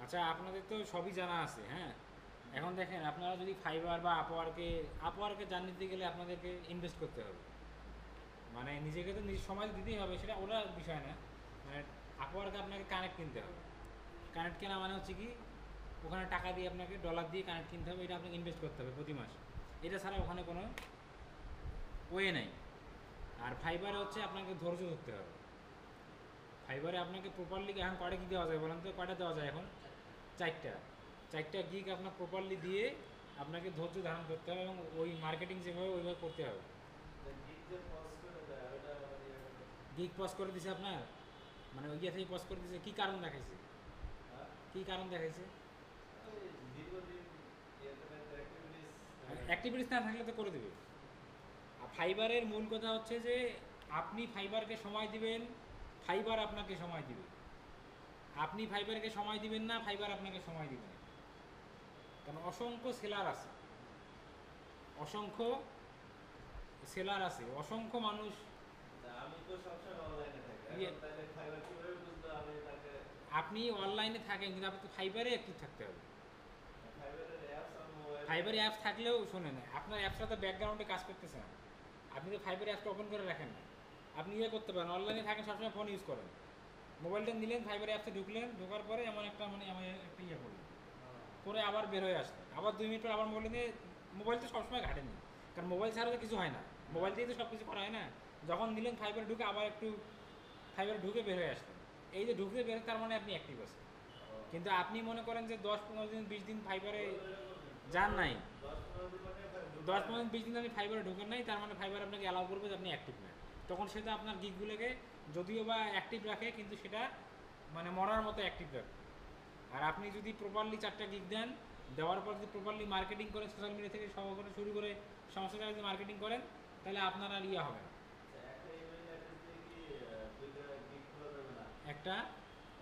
আচ্ছা, আপনাদের তো সবই জানা আছে, হ্যাঁ। এখন দেখেন, আপনারা যদি ফাইবার বা আপওয়ার্কে জার্নি দিতে গেলে আপনাদেরকে ইনভেস্ট করতে হবে। মানে নিজেকে তো নিজের সময় দিতেই হবে, সেটা ওরা বিষয় না। মানে আপওয়ার্কে আপনাকে কানেক্ট কিনতে হবে। কানেক্ট কেনা মানে হচ্ছে কি, ওখানে টাকা দিয়ে আপনাকে ডলার দিয়ে কানেক্ট কিনতে হবে, এটা আপনাকে ইনভেস্ট করতে হবে প্রতি মাসে। এটা ছাড়া ওখানে কোনো ওয়ে নাই। আর ফাইবারে হচ্ছে আপনাকে ধৈর্য ধরতে হবে। ফাইবারে আপনাকে প্রপারলি এখন কয়টা গিগ দেওয়া যায় বলেন তো, কয়টা দেওয়া যায় এখন? চারটা। চারটা গিগ আপনার প্রপারলি দিয়ে আপনাকে ধৈর্য ধারণ করতে হবে এবং ওই মার্কেটিং যেভাবে ওইভাবে করতে হবে। গিগ পজ করে দিছে আপনার, মানে ওই থেকে পজ করে দিছে, কী কারণ দেখাইছে? কী কারণ দেখাইছে? অ্যাক্টিভিটিস না থাকলে তো করে দেবে। আর ফাইবারের মূল কথা হচ্ছে যে আপনি ফাইবারকে সময় দিবেন, ফাইবার আপনাকে সময় দিবে। আপনি ফাইবারকে সময় দিবেন না, ফাইবার আপনাকে সময় দিবে না। কারণ অসংখ্য সেলার আছে, অসংখ্য সেলার আছে, অসংখ্য মানুষ। আমি তো সবসময় অনলাইনে থাকি, ইয়ে, এখন তাহলে ফাইবার কিভাবে বুঝবো আমি তাকে? আপনি অনলাইনে থাকেন কিন্তু আপনি তো ফাইবারে অ্যাক্টিভ থাকতে হবে। ফাইবারের অ্যাপস আমার মোবাইলে ফাইবারে অ্যাপস থাকলেও শোনেন, আপনার অ্যাপসটা তো ব্যাকগ্রাউন্ডে কাজ করতেছে না। আপনি তো ফাইবারে অ্যাপসটা ওপেন করে রাখেন না। আপনি ইয়ে করতে পারেন, অনলাইনে থাকেন সবসময়, ফোন ইউজ করেন, মোবাইলটা নিলেন, ফাইবারে অ্যাপসে ঢুকলেন, ঢোকার পরে এমন একটা মানে এমন একটা ইয়ে করলেন, করে আবার বের হয়ে আসলেন, আবার 2 মিনিট পর আবার মোবাইল নিয়ে। মোবাইল তো সবসময় ঘাটেনি, কারণ মোবাইল ছাড়া তো কিছু হয় না, মোবাইল দিয়েই তো সব কিছু করা হয় না। যখন নিলেন ফাইবারে ঢুকে আবার একটু ফাইবারে ঢুকে বের হয়ে আসলেন, এই যে ঢুকতে বের, তার মানে আপনি অ্যাক্টিভ আছেন। কিন্তু আপনি মনে করেন যে 10-15 দিন 20 দিন ফাইবারে যান নাই, 10-15 দিন মানে ঢুকে দশ নাই। পনেরো বিশ দিন আপনি ফাইবারে ঢোকেন নাই, তার মানে ফাইবার আপনাকে অ্যালাউ করবে যে আপনি অ্যাক্টিভ না। তখন সেটা আপনার গিকগুলোকে যদিও বা অ্যাক্টিভ রাখে, কিন্তু সেটা মানে মরার মতো অ্যাক্টিভ রাখে। আর আপনি যদি প্রপারলি 4টা গিগ দেন, দেওয়ার পর যদি প্রপারলি মার্কেটিং করেন, সোশ্যাল মিডিয়া থেকে সহকারে শুরু করে সমস্ত জায়গায় যদি মার্কেটিং করেন, তাহলে আপনার আর ইয়ে হবে না। আচ্ছা, একটা ইমেইল অ্যাড্রেস দিয়ে কি দুইটা গিগ খোলা যাবে না? একটা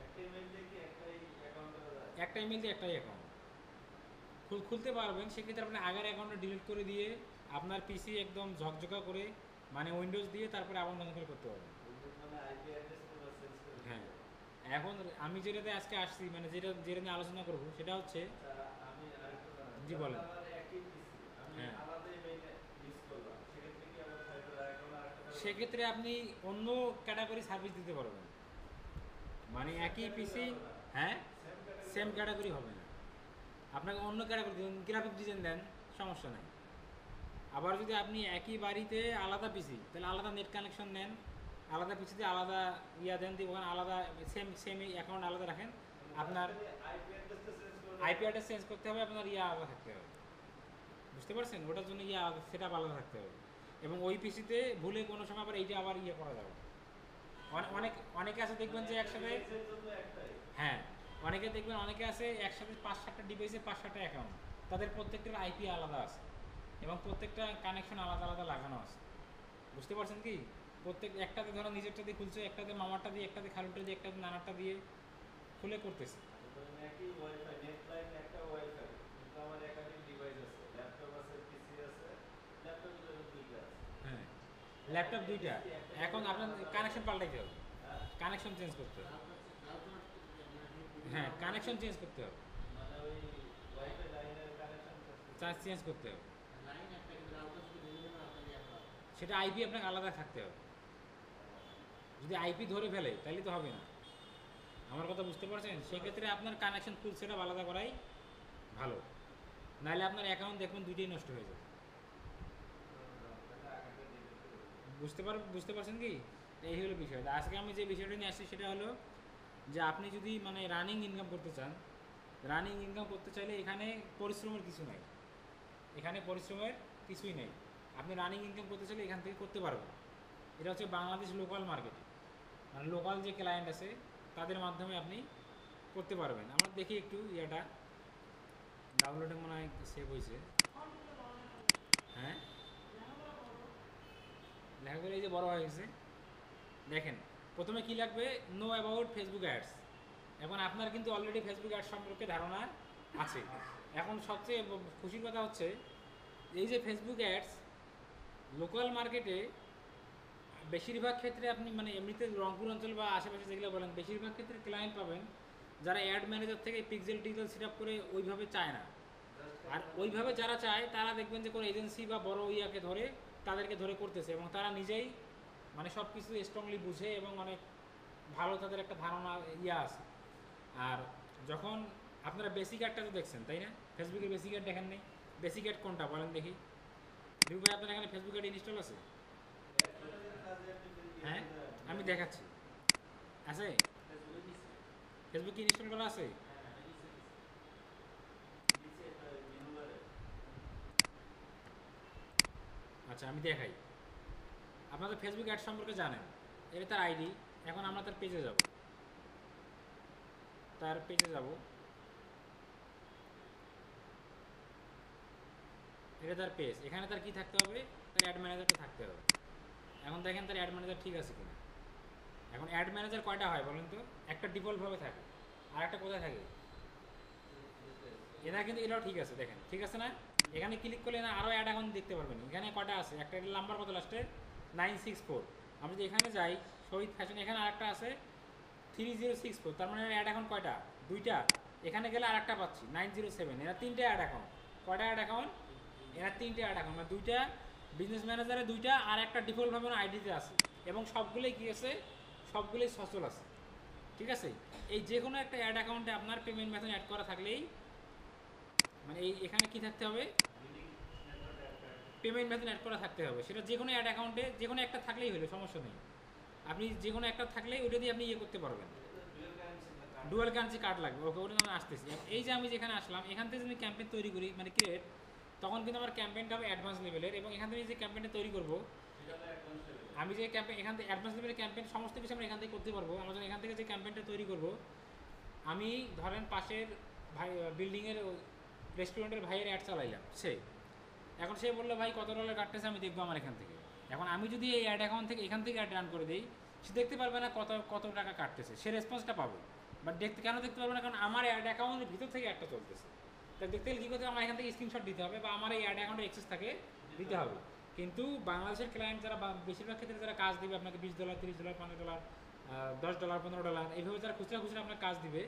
একটা ইমেইল দিয়ে কি একটাই অ্যাকাউন্ট করা যায়? একটা ইমেল দিয়ে একটাই অ্যাকাউন্ট খুলতে পারবেন। সেক্ষেত্রে আপনি আগের অ্যাকাউন্টটা ডিলিট করে দিয়ে আপনার পিসি একদম ঝকঝকা করে, মানে উইন্ডোজ দিয়ে তারপরে আবার নতুন করে করতে পারবেন। মানে আইপি অ্যাড্রেস পুরো চেঞ্জ করে দিতে হ্যাঁ, হবে। এখন আমি যেটাতে আজকে আসছি, মানে যেটা নিয়ে আলোচনা করবো সেটা হচ্ছে। আচ্ছা, আমি আরেকটু জানাই, জি যখন বলেন। আমার একই পিসি আমি হ্যাঁ, আলাদা ইমেইল ইউজ করলাম, সেক্ষেত্রে কি আমার ফাইবার অ্যাকাউন্ট আরেকটা কারো করতে সেক্ষেত্রে হবে? আপনি অন্য ক্যাটাগরি সার্ভিস দিতে পারবেন, মানে সেম একই ক্যাটাগরি পিসি। হবে না? হ্যাঁ, সেম ক্যাটাগরি সেম হবে না? ক্যাটাগরি হবে না, আপনাকে অন্য ক্যাটাগরি দেন, গ্রাফিক ডিজাইন দেন, সমস্যা নাই। আবার যদি আপনি একই বাড়িতে আলাদা পিসি, তাহলে আলাদা নেট কানেকশন নেন, আলাদা পিসিতে আলাদা ইয়া দেন, দিয়ে ওখানে আলাদা সেম সেম অ্যাকাউন্ট আলাদা রাখেন। মানে জাস্ট আপনার খালি আইপি অ্যাড্রেসটা চেঞ্জ করলে আইপি হবে? অ্যাড্রেস চেঞ্জ করতে হবে, আপনার ইয়া আলাদা থাকতে হবে। বুঝতে পারছেন, ওটার জন্য ইয়ে সেট আপ আলাদা থাকতে হবে। এবং ওই পিসিতে ভুলে কোনো সময় আবার এইটা আবার ইয়ে করা যাবে। অনেক অনেকে আছে দেখবেন মানে যে একটা একসাথে। ডিভাইসের জন্য একটাই? হ্যাঁ, অনেকে দেখবেন, অনেকে আছে একসাথে 5-7টা ডিভাইসে 5-7টা অ্যাকাউন্ট, তাদের প্রত্যেকটার আইপি আলাদা আছে এবং প্রত্যেকটা কানেকশন আলাদা আলাদা লাগানো আছে। বুঝতে পারছেন কি? প্রত্যেক একটাতে ধরো নিজেরটা দিয়ে খুলছে, একটাতে মামারটা দিয়ে, একটাতে খালুটা দিয়ে, একটাতে নানারটা দিয়ে খুলে করতেছে। আচ্ছা, ধরেন একই ওয়াইফাই, নেট লাইন একটা ওয়াইফাই, কিন্তু আমার একাধিক ডিভাইস আছে, ল্যাপটপ আছে, পিসি আছে, ল্যাপটপের জন্য দুইটা আছে। হ্যাঁ, এখন ল্যাপটপ এই 2টা। পিসি একটা এখন ডিভাইস আপনার আলাদা কানেকশন পাল্টাইতে হবে, হ্যাঁ? কানেকশন চেঞ্জ করতে হবে। হ্যাঁ, কানেকশন চেঞ্জ করতে হবে, মানে ওই ওয়াইফাই লাইনের কানেকশন চার্জ চেঞ্জ করতে হবে। সেটা আইপি আপনাকে আলাদা থাকতে হবে। যদি আইপি ধরে ফেলে তাহলে তো হবে না। আমার কথা বুঝতে পারছেন? সেক্ষেত্রে আপনার কানেকশন ফুল সেটআপ আলাদা করাই ভালো, নাহলে আপনার অ্যাকাউন্ট দেখবেন দুইটাই নষ্ট হয়ে যাবে। বুঝতে পারছেন কি? এই হলো বিষয়। আজকে আমি যে বিষয়টা নিয়ে আসছি সেটা হলো যে আপনি যদি মানে রানিং ইনকাম করতে চান, রানিং ইনকাম করতে চাইলে এখানে পরিশ্রমের কিছু নাই, এখানে পরিশ্রমের কিছুই নেই। আপনি রানিং ইনকাম করতে চাইলে এখান থেকে করতে পারবেন। এটা হচ্ছে বাংলাদেশ লোকাল মার্কেটে, মানে লোকাল যে ক্লায়েন্ট আছে তাদের মাধ্যমে আপনি করতে পারবেন। আমরা দেখি একটু ইয়েটা ডাউনলোডে মনে হয় সেভ হয়েছে। হ্যাঁ, লেখাগুলো এই যে বড় হয়ে গেছে, দেখেন। প্রথমে কি লাগবে? Know about Facebook ads. এখন আপনার কিন্তু অলরেডি ফেসবুক অ্যাডস সম্পর্কে ধারণা আছে। এখন সবচেয়ে খুশির কথা হচ্ছে এই যে ফেসবুক অ্যাডস লোকাল মার্কেটে বেশিরভাগ ক্ষেত্রে আপনি মানে এমনিতে রংপুর অঞ্চল বা আশেপাশে যেগুলো বলেন, বেশিরভাগ ক্ষেত্রে ক্লায়েন্ট পাবেন যারা অ্যাড ম্যানেজার থেকে পিক্সেল টিক্সেল সেট আপ করে ওইভাবে চায় না। আর ওইভাবে যারা চায় তারা দেখবেন যে কোনো এজেন্সি বা বড় ইয়াকে ধরে তাদেরকে ধরে করতেছে, এবং তারা নিজেই মানে সব কিছু স্ট্রংলি বুঝে এবং অনেক ভালো তাদের একটা ধারণা ইয়া আছে। আর যখন আপনারা বেসিক অ্যাডটা তো দেখছেন তাই না, ফেসবুকের বেসিক অ্যাড দেখেন নেই? বেসিক অ্যাড কোনটা বলেন দেখি? রিউ ভাই আপনার এখানে ফেসবুক অ্যাড ইনস্টল আছে? হ্যাঁ আমি দেখাচ্ছি, আছে ফেসবুক কি ইনস্টল করা আছে? আচ্ছা আমি দেখাই। আপনাদের ফেসবুক অ্যাড সম্পর্কে জানেন, এটা তার আইডি। এখন আমরা তার পেজে যাব, তার পেজে যাব, এটা তার পেজ। এখানে তার কি থাকতে হবে? তার অ্যাড ম্যানেজারটা থাকতে হবে। এখন দেখেন তার অ্যাড ম্যানেজার ঠিক আছে কিনা। এখন অ্যাড ম্যানেজার কয়টা হয় বলেন তো? একটা ডিফল্টভাবে থাকে, আর একটা কোথায় থাকে? এটা কিন্তু এটাও ঠিক আছে, দেখেন ঠিক আছে না? এখানে ক্লিক করলে না আরও অ্যাড এখন দেখতে পারবেন। এখানে কয়টা আছে? একটা নাম্বার কত লাস্টে? 964। আমরা যদি এখানে যাই শহীদ ফ্যাশন, এখানে আরেকটা আছে 3064। তার মানে অ্যাড এখন কয়টা? দুইটা। এখানে গেলে আরেকটা পাচ্ছি 907। এরা তিনটে অ্যাড অ্যাকাউন্ট। কয়টা অ্যাড অ্যাকাউন্ট? এরা তিনটে অ্যাড অ্যাকাউন্ট, মানে দুইটা বিজনেস ম্যানেজারে, দুইটা আর একটা ডিফল্টভাবে আইডিতে আছে। এবং সবগুলোই কী আছে? সবগুলোই সচল আছে, ঠিক আছে? এই যে কোনো একটা অ্যাড অ্যাকাউন্টে আপনার পেমেন্ট মেথড অ্যাড করা থাকলেই, মানে এই এখানে কি থাকতে হবে? পেমেন্ট মেথড অ্যাড করা থাকতে হবে। সেটা যে কোনো অ্যাড অ্যাকাউন্টে যে কোনো একটা থাকলেই হলো, সমস্যা নেই। আপনি যে কোনো একটা থাকলেই ওটা দিয়ে আপনি ইয়ে করতে পারবেন। ডুয়াল কারেন্সি কার্ড লাগবে, ওকে ওটা আমি আসতেছি। এই যে আমি যেখানে আসলাম, এখান থেকে যদি ক্যাম্পেইন তৈরি করি মানে ক্রিয়েট, তখন কিন্তু আমার ক্যাম্পেইনটা হবে অ্যাডভান্স লেভেলের। এবং এখান থেকে যে ক্যাম্পেইনটা তৈরি করব, আমি যে ক্যাম্পেইন এখান থেকে অ্যাডভান্স লেভেলের ক্যাম্পেইন সমস্ত কিছু আমরা এখান থেকে করতে পারবো। আমরা যখন এখান থেকে যে ক্যাম্পেইনটা তৈরি করব, আমি ধরেন পাশের ভাই বিল্ডিংয়ের রেস্টুরেন্টের ভাইয়ের অ্যাড চালাইলাম, এখন সে বললো ভাই কত ডলার কাটতেছে আমি দেখবো আমার এখান থেকে। এখন আমি যদি এই অ্যাড অ্যাকাউন্ট থেকে এখান থেকে অ্যাড রান করে দিই, সে দেখতে পারবে না কত কত টাকা কাটতেছে, সে রেসপন্সটা পাবে। বাট কেন দেখতে পারবে না? কারণ আমার অ্যাড অ্যাকাউন্টের ভিতর থেকে একটা চলতেছে। তাই দেখতে গেলে কী করতে হবে? আমার এখান থেকে স্ক্রিনশট দিতে হবে, বা আমার এই অ্যাড অ্যাকাউন্টে অ্যাক্সেস থাকে দিতে হবে। কিন্তু বাংলাদেশের ক্লায়েন্ট যারা, বা বেশিরভাগ ক্ষেত্রে যারা কাজ দিবে আপনাকে $20, $30, $15, $10, $15, এইভাবে যারা খুচরা খুচরা আপনার কাজ দিবে,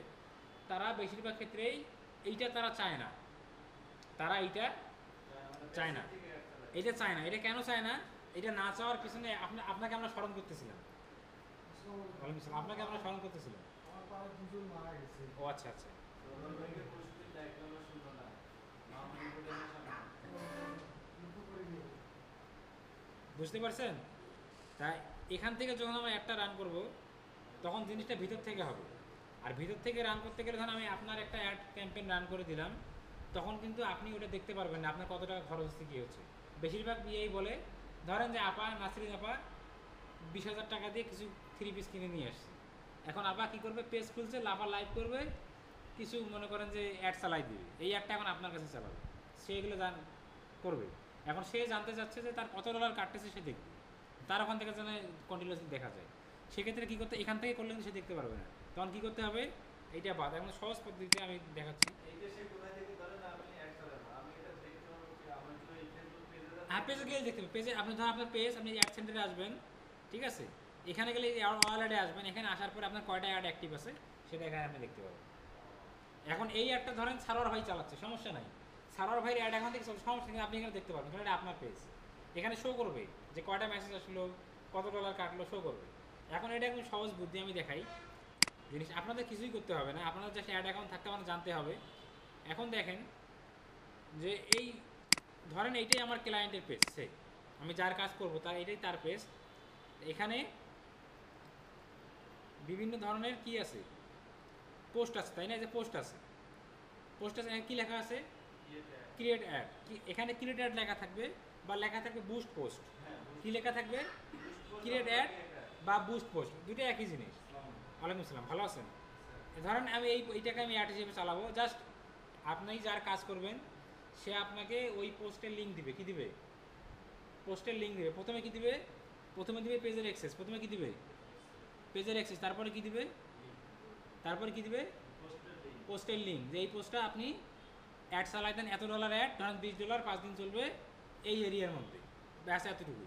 তারা বেশিরভাগ ক্ষেত্রেই এইটা তারা চায় না। তারা এইটা চায় না, এটা চায় না। এটা কেন চায় না? এটা না চাওয়ার পিছনে আপনাকে আমরা স্মরণ করতেছিলাম। আপনাকে আমরা স্মরণ করতেছিলাম। ও আচ্ছা আচ্ছা। বুঝতে পারছেন? তাই এখান থেকে যখন আমরা একটা রান করব, তখন জিনিসটা ভিতর থেকে হবে। আর ভিতর থেকে রান করতে গেলে ধরুন আমি আপনার একটা অ্যাড ক্যাম্পেইন রান করে দিলাম, তখন কিন্তু আপনি ওটা দেখতে পারবেন না আপনার কত টাকা খরচ হচ্ছে, কী হচ্ছে। বেশিরভাগ বিয়েই বলে, ধরেন যে আপা নাসরিন আপা 20,000 টাকা দিয়ে কিছু 3 পিস কিনে নিয়ে আসছে। এখন আপা কী করবে? পেজ খুলছে, লাফা লাইভ করবে, কিছু মনে করেন যে অ্যাড চালাই দিবে। এই অ্যাডটা এখন আপনার কাছে চালাবে, সে এগুলো করবে। এখন সে জানতে চাচ্ছে যে তার কত ডলার কাটতেছে, সে দেখবে। তার ওখান থেকে যেন কন্টিনিউয়াসলি দেখা যায়। সেক্ষেত্রে কী করতে? এখান থেকে করলে সে দেখতে পারবে না। তখন কী করতে হবে? এইটা বাদ। এখন সহজ পদ্ধতিতে আমি দেখাচ্ছি। হ্যাঁ পেজে গেলে দেখতে হবে। পেজে আপনি ধরুন আপনার পেজ, আপনি অ্যাড সেন্টারে আসবেন, ঠিক আছে? এখানে গেলে ওয়ালেটে আসবেন, এখানে আসার পরে আপনার কয়টা অ্যাড অ্যাক্টিভ আছে সেটা এখানে আপনি দেখতে পাবেন। এখন এই অ্যাডটা ধরেন সারোয়ার ভাই চালাচ্ছে, সমস্যা নাই। সারোয়ার ভাইয়ের অ্যাড এখন থেকে সমস্যা নেই, আপনি এখানে দেখতে পারবেন। কারণ এটা আপনার পেজ, এখানে শো করবে যে কয়টা মেসেজ আসলো, কত ডলার কাটলো, শো করবে। এখন এটা একদম সহজ বুদ্ধি আমি দেখাই জিনিস। আপনাদের কিছুই করতে হবে না, আপনাদের জাস্ট অ্যাড অ্যাকাউন্ট থাকতে মানে জানতে হবে। এখন দেখেন যে এই ধরেন এইটাই আমার ক্লায়েন্টের পেজ, আমি যার কাজ করব তার এটাই তার পেজ। এখানে বিভিন্ন ধরনের কি আছে? পোস্ট আছে, তাই না? যে পোস্ট আছে, কী লেখা আছে? Create add. এখানে ক্রিয়েট অ্যাড লেখা থাকবে, বা লেখা থাকবে বুস্ট পোস্ট। কী লেখা থাকবে? ক্রিয়েট অ্যাড বা বুস্ট পোস্ট, দুটো একই জিনিস। ওয়ালাইকুম আসসালাম, ভালো আছেন? ধরেন আমি এইটাকে আমি অ্যাড হিসেবে চালাবো। জাস্ট আপনি যার কাজ করবেন সে আপনাকে ওই পোস্টের লিঙ্ক দিবে। কি দিবে? পোস্টের লিঙ্ক দিবে। প্রথমে কি দিবে? প্রথমে দিবে পেজের অ্যাক্সেস। প্রথমে কি দিবে? পেজের অ্যাক্সেস। তারপরে কি দিবে? পোস্টের লিঙ্ক। যে এই পোস্টটা আপনি অ্যাড চালাইতেন, এত ডলার অ্যাড, ধরেন $20, 5 দিন চলবে এই এরিয়ার মধ্যে, ব্যাস এতটুকু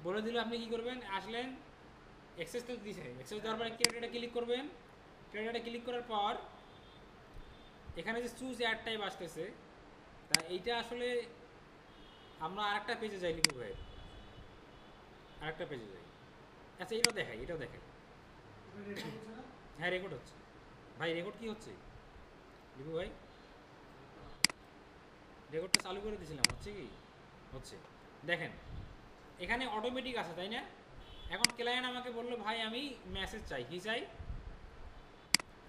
বলে দিলে আপনি কি করবেন? আসলেন, অ্যাক্সেস তো দিছে, অ্যাক্সেস দেওয়ার পরে এটা ক্লিক করবেন, ক্রেডিটে ক্লিক করার পর এখানে যে চুজ অ্যাড টাইপ আসতেছে, তা এইটা আসলে আমরা আরেকটা পেজে যাই, লিখু ভাই আরেকটা পেজে যাই। আচ্ছা এটাও দেখাই, এটাও দেখাই। হ্যাঁ রেকর্ড হচ্ছে ভাই। রেকর্ড কি হচ্ছে লিপু ভাই? রেকর্ডটা চালু করে দিয়েছিলাম, হচ্ছে কি? হচ্ছে। দেখেন এখানে অটোমেটিক আছে তাই না? এখন ক্লায়েন্ট আমাকে বললো ভাই আমি মেসেজ চাই। কি চাই?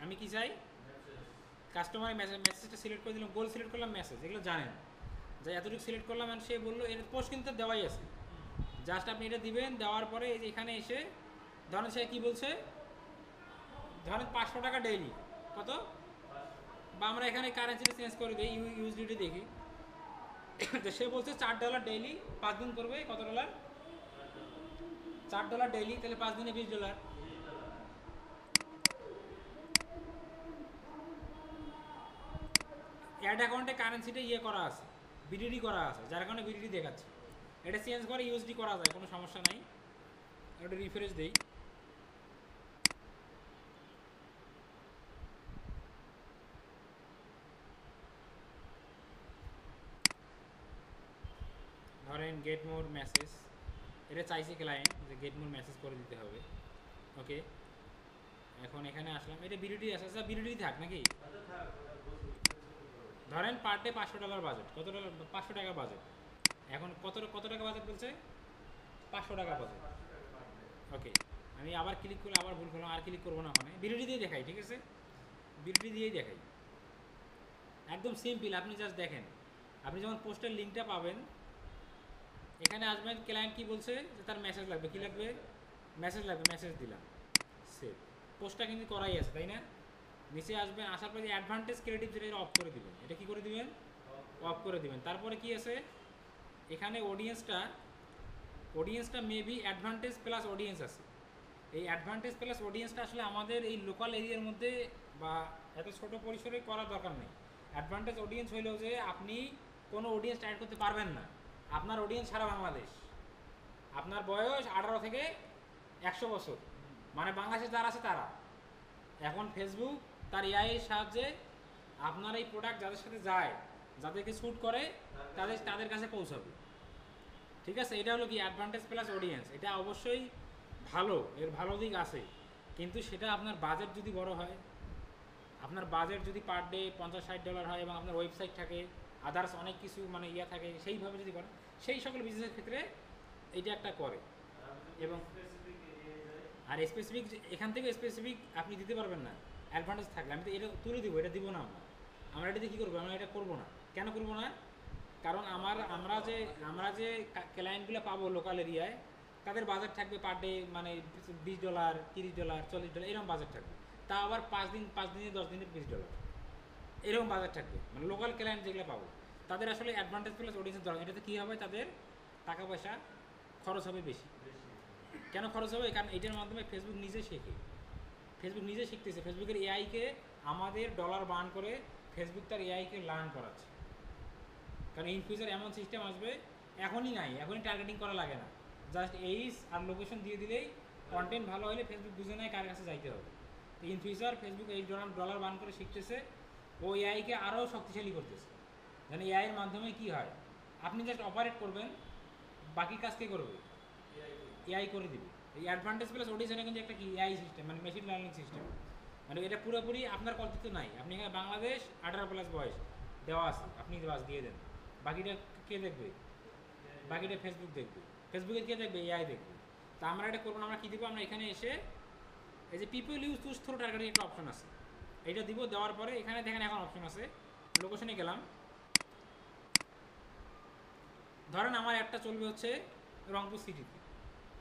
আমি কি চাই? কাস্টমারের মেসেজটা সিলেক্ট করে দিলাম, গোল সিলেক্ট করলাম, মেসেজ, এগুলো জানেন যে এতটুকু সিলেক্ট করলাম। আর সে বললো এর পোস্ট কিন্তু দেওয়াই আছে, জাস্ট আপনি এটা দিবেন। দেওয়ার পরে এই যে এখানে এসে ধরেন সে কী বলছে, ধরেন 500 টাকা ডেইলি, কত? বা আমরা এখানে কারেন্সিটা চেঞ্জ করে দিই, ইউএসডিটি দেখি। তো সে বলছে $4 ডেইলি, 5 দিন করবে কত ডলার? $4 ডেইলি, তাহলে 5 দিনে $20। অ্যাড অ্যাকাউন্টে কারেন্সিটা ইয়ে করা আছে, বিডিডি করা আছে, যার কারণে বিডিডি দেখাচ্ছে। এটা চেঞ্জ করে ইউএসডি করা যায়, কোনো সমস্যা নাই। এটা রিফ্রেশ দেই। ধরেন গেট মোর মেসেজ, এটা চাইছে ক্লায়েন্ট যে গেট মোর মেসেজ করে দিতে হবে। ওকে, এখন এখানে আসলাম, এটা বিডিডি আছে। আচ্ছা বিডিডি থাক নাকি? ধরেন পার ডে $500 বাজেট, কত ডলার? 500 টাকা বাজেট। এখন কত টাকা বাজেট বলছে? 500 টাকা বাজেট। ওকে, আমি আবার ক্লিক করলে আবার ভুল করলাম, আর ক্লিক করবো না, ওখানে বিডিডি দিয়ে দেখাই। ঠিক আছে, বিডিডি দিয়েই দেখাই, একদম সিম্পল। আপনি জাস্ট দেখেন, আপনি যখন পোস্টের লিঙ্কটা পাবেন এখানে আসবেন, ক্লায়েন্ট কি বলছে যে তার মেসেজ লাগবে। কি লাগবে? মেসেজ লাগবে, মেসেজ দিলাম, সেভ। পোস্টটা কিন্তু করাই আছে তাই না? নিচে আসবেন, আসার পরে অ্যাডভান্টেজ ক্রিয়েটিভ যেটা অফ করে দিবেন। এটা কি করে দিবেন? অফ করে দিবেন। তারপরে কি আছে এখানে? অডিয়েন্সটা মেবি অ্যাডভান্টেজ প্লাস অডিয়েন্স আছে। এই অ্যাডভান্টেজ প্লাস অডিয়েন্সটা আসলে আমাদের এই লোকাল এরিয়ার মধ্যে বা এত ছোট পরিসরে করার দরকার নেই। অ্যাডভান্টেজ অডিয়েন্স হইলেও যে আপনি কোনো অডিয়েন্স অ্যাড করতে পারবেন না। আপনার অডিয়েন্স সারা বাংলাদেশ, আপনার বয়স 18 থেকে 100 বছর, মানে বাংলাদেশে যারা আছে তারা। এখন ফেসবুক তার এআই এর সাহায্যে আপনার এই প্রোডাক্ট যাদের সাথে যায়, যাদেরকে শ্যুট করে, তাদের কাছে পৌঁছাবে। ঠিক আছে, এটা হলো কি অ্যাডভান্টেজ প্লাস অডিয়েন্স। এটা অবশ্যই ভালো, এর ভালো দিক আছে, কিন্তু সেটা আপনার বাজেট যদি বড় হয়, আপনার বাজেট যদি পার ডে $50-60 হয় এবং আপনার ওয়েবসাইট থাকে, আদার্স অনেক কিছু মানে ইয়া থাকে, সেইভাবে যদি করেন, সেই সকল বিজনেসের ক্ষেত্রে এইটা একটা করে। এবং আর স্পেসিফিক এখান থেকে স্পেসিফিক আপনি দিতে পারবেন না অ্যাডভান্টেজ থাকলে। আমি তো এটা তুলে দিব, এটা দিব না। আমরা এটা দিয়ে কী করবো? আমরা এটা করবো না। কেন করবো না? কারণ আমরা যে ক্লায়েন্টগুলো পাবো লোকাল এরিয়ায়, তাদের বাজেট থাকবে পার ডে মানে $20, $30, $40 এরকম বাজেট থাকবে। তা আবার 5 দিনে 10 দিনে $20 এরকম বাজেট থাকবে। মানে লোকাল ক্লায়েন্ট যেগুলো পাবো তাদের আসলে অ্যাডভান্টেজ প্লাস অডিয়েন্সের দরকার। এটাতে কী হবে? তাদের টাকা পয়সা খরচ হবে বেশি। কেন খরচ হবে? কারণ এইটার মাধ্যমে ফেসবুক নিজে শেখে, ফেসবুক নিজে শিখতেছে। ফেসবুকের এআইকে আমাদের ডলার বার্ন করে ফেসবুক তার এআইকে লার্ন করাচ্ছে। কারণ ইন ফিউচার এমন সিস্টেম আসবে, এখনই নাই, এখনই টার্গেটিং করা লাগে না, জাস্ট এইজ আর লোকেশন দিয়ে দিলেই কন্টেন্ট ভালো হলে ফেসবুক বুঝে নেয় কার কাছে যাইতে হবে। তো ইন ফিউচার ফেসবুক এই ডলার বার্ন করে শিখতেছে, ও এআইকে আরও শক্তিশালী করতেছে। যেন এআইয়ের মাধ্যমে কী হয়, আপনি জাস্ট অপারেট করবেন, বাকি কাজ কে করবে? এআই করে দিবে। এই অ্যাডভান্টেজ প্লাস অডিয়েন্স এটা কিন্তু একটা কি এআই সিস্টেম, মানে মেশিন লার্নিং সিস্টেম। মানে এটা পুরোপুরি আপনার কর্তৃত্ব নাই। আপনি এখানে বাংলাদেশ 18+ বয়স দেওয়া আছে, আপনি বাস দিয়ে দেন। বাকিটা কে দেখবে? বাকিটা ফেসবুক দেখবে। ফেসবুকে কে দেখবে? এআই দেখবে। তা আমরা এটা করবো না। আমরা কী দিব? আমরা এখানে এসে এই যে people use choose through targeting একটা অপশন আছে, এইটা দিব। দেওয়ার পরে এখানে দেখেন এখন অপশন আছে, লোকেশনে গেলাম। ধরেন আমার একটা চলবে হচ্ছে রংপুর সিটিতে,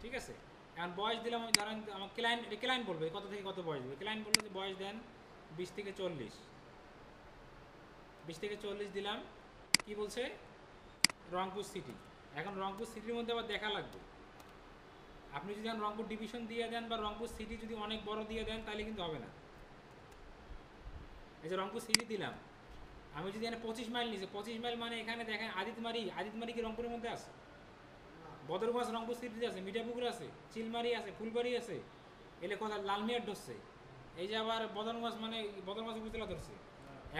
ঠিক আছে। এখন বয়স দিলাম, আমি ধরেন আমার ক্লায়েন্ট বলবে কত থেকে কত বয়স দেবে। ক্লায়েন্ট বললো যে বয়স দেন 20 থেকে 40, 20 থেকে 40 দিলাম। কি বলছে? রংপুর সিটি। এখন রংপুর সিটির মধ্যে আবার দেখা লাগবে। আপনি যদি এখন রংপুর ডিভিশন দিয়ে দেন বা রংপুর সিটি যদি অনেক বড় দিয়ে দেন তাহলে কিন্তু হবে না। এই যে রংপুর সিটি দিলাম, আমি যদি এখানে 25 মাইল নিচে, 25 মাইল মানে এখানে দেখেন আদিতমারি কি রংপুরের মধ্যে আছে? বদরগঞ্জ রংপুর সিটিতে আছে, মিঠাপুকুর আছে, চিলমারি আছে, ফুলবাড়ি আছে, এলে কোথায় লালমিয়ার ঢসছে, এই যে আবার বদরগঞ্জ মানে বদরগঞ্জ উপজেলা ধরছে।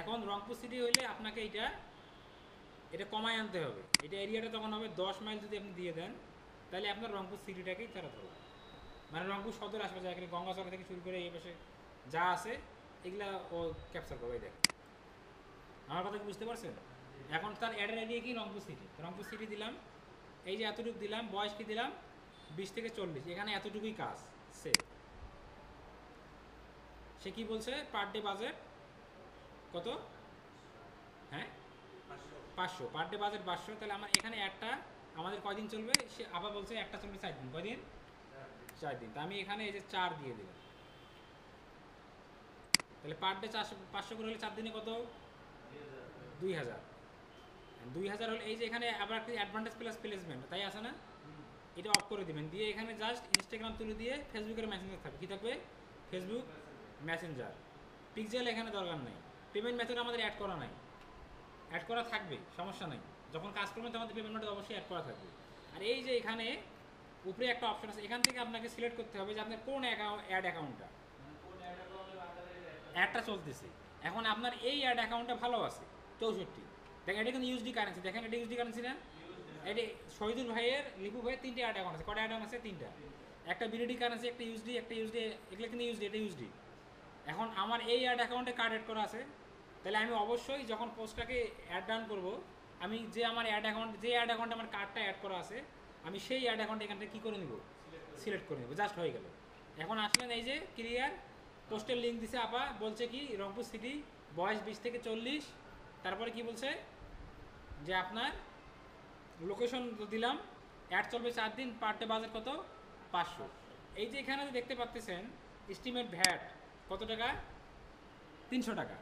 এখন রংপুর সিটি হইলে আপনাকে এটা কমায় আনতে হবে। এটা এরিয়াটা তখন হবে 10 মাইল যদি আপনি দিয়ে দেন, তাহলে আপনার রংপুর সিটিটাকেই তারা ধরবে। মানে রংপুর সদর আশপাশে এখানে গঙ্গাচড়া থেকে শুরু করে এই পাশে যা আছে এগুলা ও ক্যাপচার করবে। এই দেখেন, আমার কথা কি বুঝতে পারছেন? এখন তার অ্যাডের এরিয়া কি রংপুর সিটি, রংপুর সিটি দিলাম, এই যে এতটুকু দিলাম, বয়স কি দিলাম 20 থেকে 40, এখানে এতটুকুই কাজ সে সে কি বলছে পার ডে বাজেট কত? হ্যাঁ 500 পার ডে বাজেট 500। তাহলে আমার এখানে একটা আমাদের কয়দিন চলবে? সে আবার বলছে একটা চলবে 4 দিন। কয়দিন? 4 দিন। তা আমি এখানে এই যে 4 দিয়ে দিলাম। তাহলে পার ডে 500 করে হলে 4 দিনে কত? 2000। 2000 হলে এই যে এখানে আবার একটা অ্যাডভান্টেজ প্লাস প্লেসমেন্ট তাই আছে না, এটা অফ করে দিবেন। দিয়ে এখানে জাস্ট ইনস্টাগ্রাম তুলে দিয়ে ফেসবুকের মেসেঞ্জার থাকবে। কি থাকবে? Facebook Messenger. পিক্সেল এখানে দরকার নেই। পেমেন্ট মেথড আমাদের অ্যাড করা নাই, অ্যাড করা থাকবে, সমস্যা নাই। যখন কাজ করবেন তখন পেমেন্ট মেথড অবশ্যই অ্যাড করা থাকবে। আর এই যে এখানে উপরে একটা অপশন আছে, এখান থেকে আপনাকে সিলেক্ট করতে হবে যে আপনার কোন অ্যাড অ্যাকাউন্টটা অ্যাডটা চলতেছে। এখন আপনার এই অ্যাড অ্যাকাউন্টটা ভালো আছে 64। দেখেন এটা কিন্তু ইউএসডি কারেন্সি, দেখেন এটা ইউএসডি কারেন্সি না? এটা শহীদুল ভাইয়ের, লিপু ভাইয়ের 3টে অ্যাড অ্যাকাউন্ট আছে। কটা অ্যাড আছে? 3টা। একটা বিডিডি কারেন্সি, একটা ইউএসডি, একটা ইউএসডি, এগুলো কিন্তু ইউএসডি, এটা ইউএসডি। এখন আমার এই অ্যাড অ্যাকাউন্টে কার্ড অ্যাড করা আছে, তাহলে আমি অবশ্যই যখন পোস্টটাকে অ্যাড ডান করবো, আমি যে আমার অ্যাড অ্যাকাউন্টে আমার কার্ডটা অ্যাড করা আছে, আমি সেই অ্যাড অ্যাকাউন্ট এখান থেকে কী করে নিব? সিলেক্ট করে নেব। জাস্ট হয়ে গেল। এখন আসলেন এই যে ক্লিয়ার পোস্টের লিঙ্ক দিছে আপা, বলছে কি রংপুর সিটি, বয়স 20 থেকে 40। তারপরে কি বলছে যে আপনার লোকেশন দিলাম, অ্যাড চলবে 4 দিন, পার ডে বাজেট কত? 500। এই যে এখানে দেখতে পাচ্ছেন এস্টিমেট ভ্যাট কত টাকা? 300 টাকা।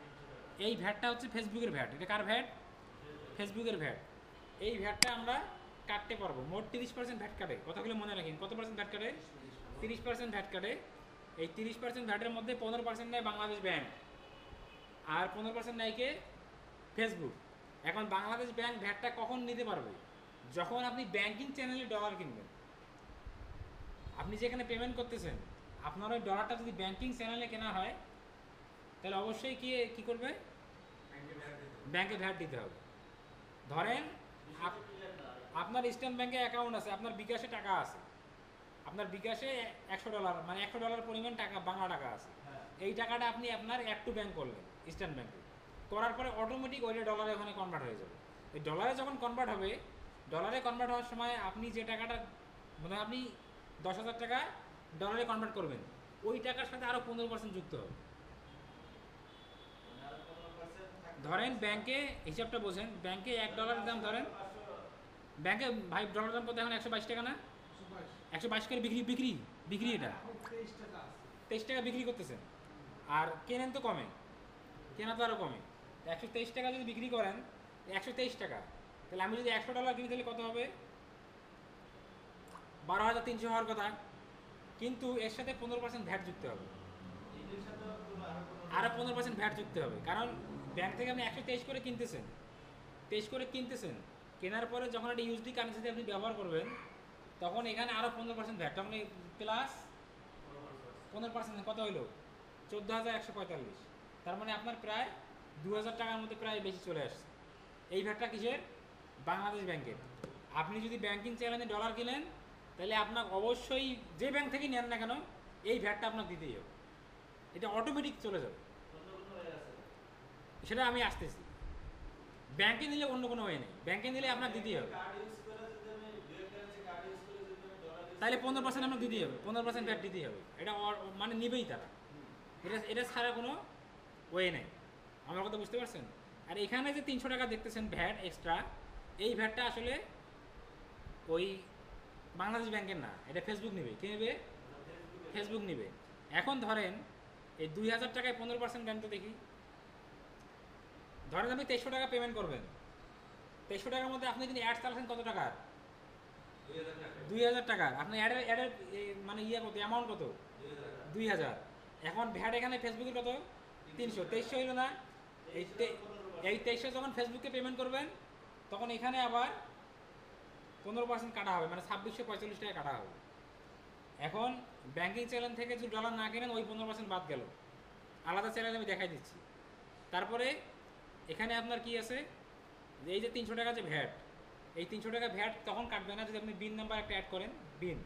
এই ভ্যাটটা হচ্ছে ফেসবুকের ভ্যাট। এটা কার ভ্যাট? ফেসবুকের ভ্যাট। এই ভ্যাটটা আমরা কাটতে পারবো। মোট 30% ভ্যাট কাটে। কথাগুলো মনে রাখেন, কত পার্সেন্ট ভ্যাট কাটে? 30% ভ্যাট কাটে। এই 30% ভ্যাটের মধ্যে 15% নেয় বাংলাদেশ ব্যাংক, আর 15% নেয় কে? ফেসবুক। এখন বাংলাদেশ ব্যাংক ভ্যাটটা কখন নিতে পারবে? যখন আপনি ব্যাংকিং চ্যানেলে ডলার কিনবেন। আপনি যেখানে পেমেন্ট করতেছেন, আপনার ওই ডলারটা যদি ব্যাংকিং চ্যানেলে কেনা হয়, তাহলে অবশ্যই কি করবে? ব্যাংকে ভ্যাট দিতে হবে। ধরেন আপনার ইস্টার্ন ব্যাংকে অ্যাকাউন্ট আছে, আপনার বিকাশে টাকা আছে, আপনার বিকাশে $100 মানে $100 পরিমাণ টাকা, বাংলা টাকা আছে। এই টাকাটা আপনি আপনার অ্যাড টু ব্যাংক করলেন ইস্টার্ন ব্যাংকে, করার পরে অটোমেটিক ওইটা ডলারে ওখানে কনভার্ট হয়ে যাবে। এই ডলারে যখন কনভার্ট হবে, ডলারে কনভার্ট হওয়ার সময় আপনি যে টাকাটা, মানে আপনি 10,000 টাকা ডলারে কনভার্ট করবেন, ওই টাকার সাথে আরও 15% যুক্ত হবে। ধরেন ব্যাংকে, হিসাবটা বোঝেন, ব্যাংকে $1 দাম, ধরেন ব্যাংকে ভাই ডলার দাম কত এখন? 122 টাকা না? 122 করে বিক্রি এটা 23 টাকা বিক্রি করতেছেন। আর কেনেন তো কমে, কেনা তো আরও কমে। 123 টাকা যদি বিক্রি করেন, 123 টাকা, তাহলে আমি যদি $100 কিনি তাহলে কত হবে? 12,300 হওয়ার কথা। কিন্তু এর সাথে 15% ভ্যাট যুক্ত হবে, আরও 15% ভ্যাট যুক্ত হবে। কারণ ব্যাংক থেকে আপনি 123 করে কিনতেছেন, 23 করে কিনতেছেন, কেনার পরে যখন একটা ইউএসডি কারেন্সিতে আপনি ব্যবহার করবেন, তখন এখানে আরও 15% ভ্যাট, তখন প্লাস 15% কত হইল? 14,145। তার মানে আপনার প্রায় 2,000 টাকার মধ্যে প্রায় বেশি চলে আসছে। এই ভ্যাটটা কিসের? বাংলাদেশ ব্যাংকের। আপনি যদি ব্যাংকিং চ্যানেলে ডলার কিনেন, তাহলে আপনার অবশ্যই যে ব্যাংক থেকেই নেন না কেন, এই ভ্যাটটা আপনার দিতেই হবে। এটা অটোমেটিক চলে যাবে। সেটা আমি আসতেছি। ব্যাংকে নিলে অন্য কোনো ওয়ে নেই, ব্যাংকে নিলে আপনার দিতেই হবে। তাহলে 15% আপনার দিতেই হবে, 15% ভ্যাট দিতেই হবে। এটা মানে নেবেই তারা, এটা ছাড়া কোনো ওয়ে নেই। আমার কথা বুঝতে পারছেন? আর এখানে যে 300 টাকা দেখতেছেন ভ্যাট এক্সট্রা, এই ভ্যাটটা আসলে ওই বাংলাদেশ ব্যাংকের না, এটা ফেসবুক নেবে। কে নেবে? ফেসবুক নেবে। এখন ধরেন এই 2,000 টাকায় 15% দেন তো দেখি। ধরেন আপনি 2300 টাকা পেমেন্ট করবেন, 2300 টাকার মধ্যে আপনি যদি অ্যাড চালাচ্ছেন কত টাকার? 2,000 টাকার। আপনার অ্যাডের মানে কত, অ্যামাউন্ট কত? 2,000। এখন ভ্যাট এখানে ফেসবুকের কত? 300। 2300 হইল না? এই 2300 যখন ফেসবুকে পেমেন্ট করবেন, তখন এখানে আবার 15% কাটা হবে, মানে 2645 টাকা কাটা হবে। এখন ব্যাংকিং চ্যানেল থেকে যদি ডলার না কেনেন, ওই 15% বাদ গেল, আলাদা চ্যানেল আমি দেখাই দিচ্ছি। তারপরে এখানে আপনার কি আছে, যে এই যে 300 টাকা যে ভ্যাট, এই 300 টাকা ভ্যাট তখন কাটবে না যদি আপনি বিন নাম্বার একটা অ্যাড করেন। বিন,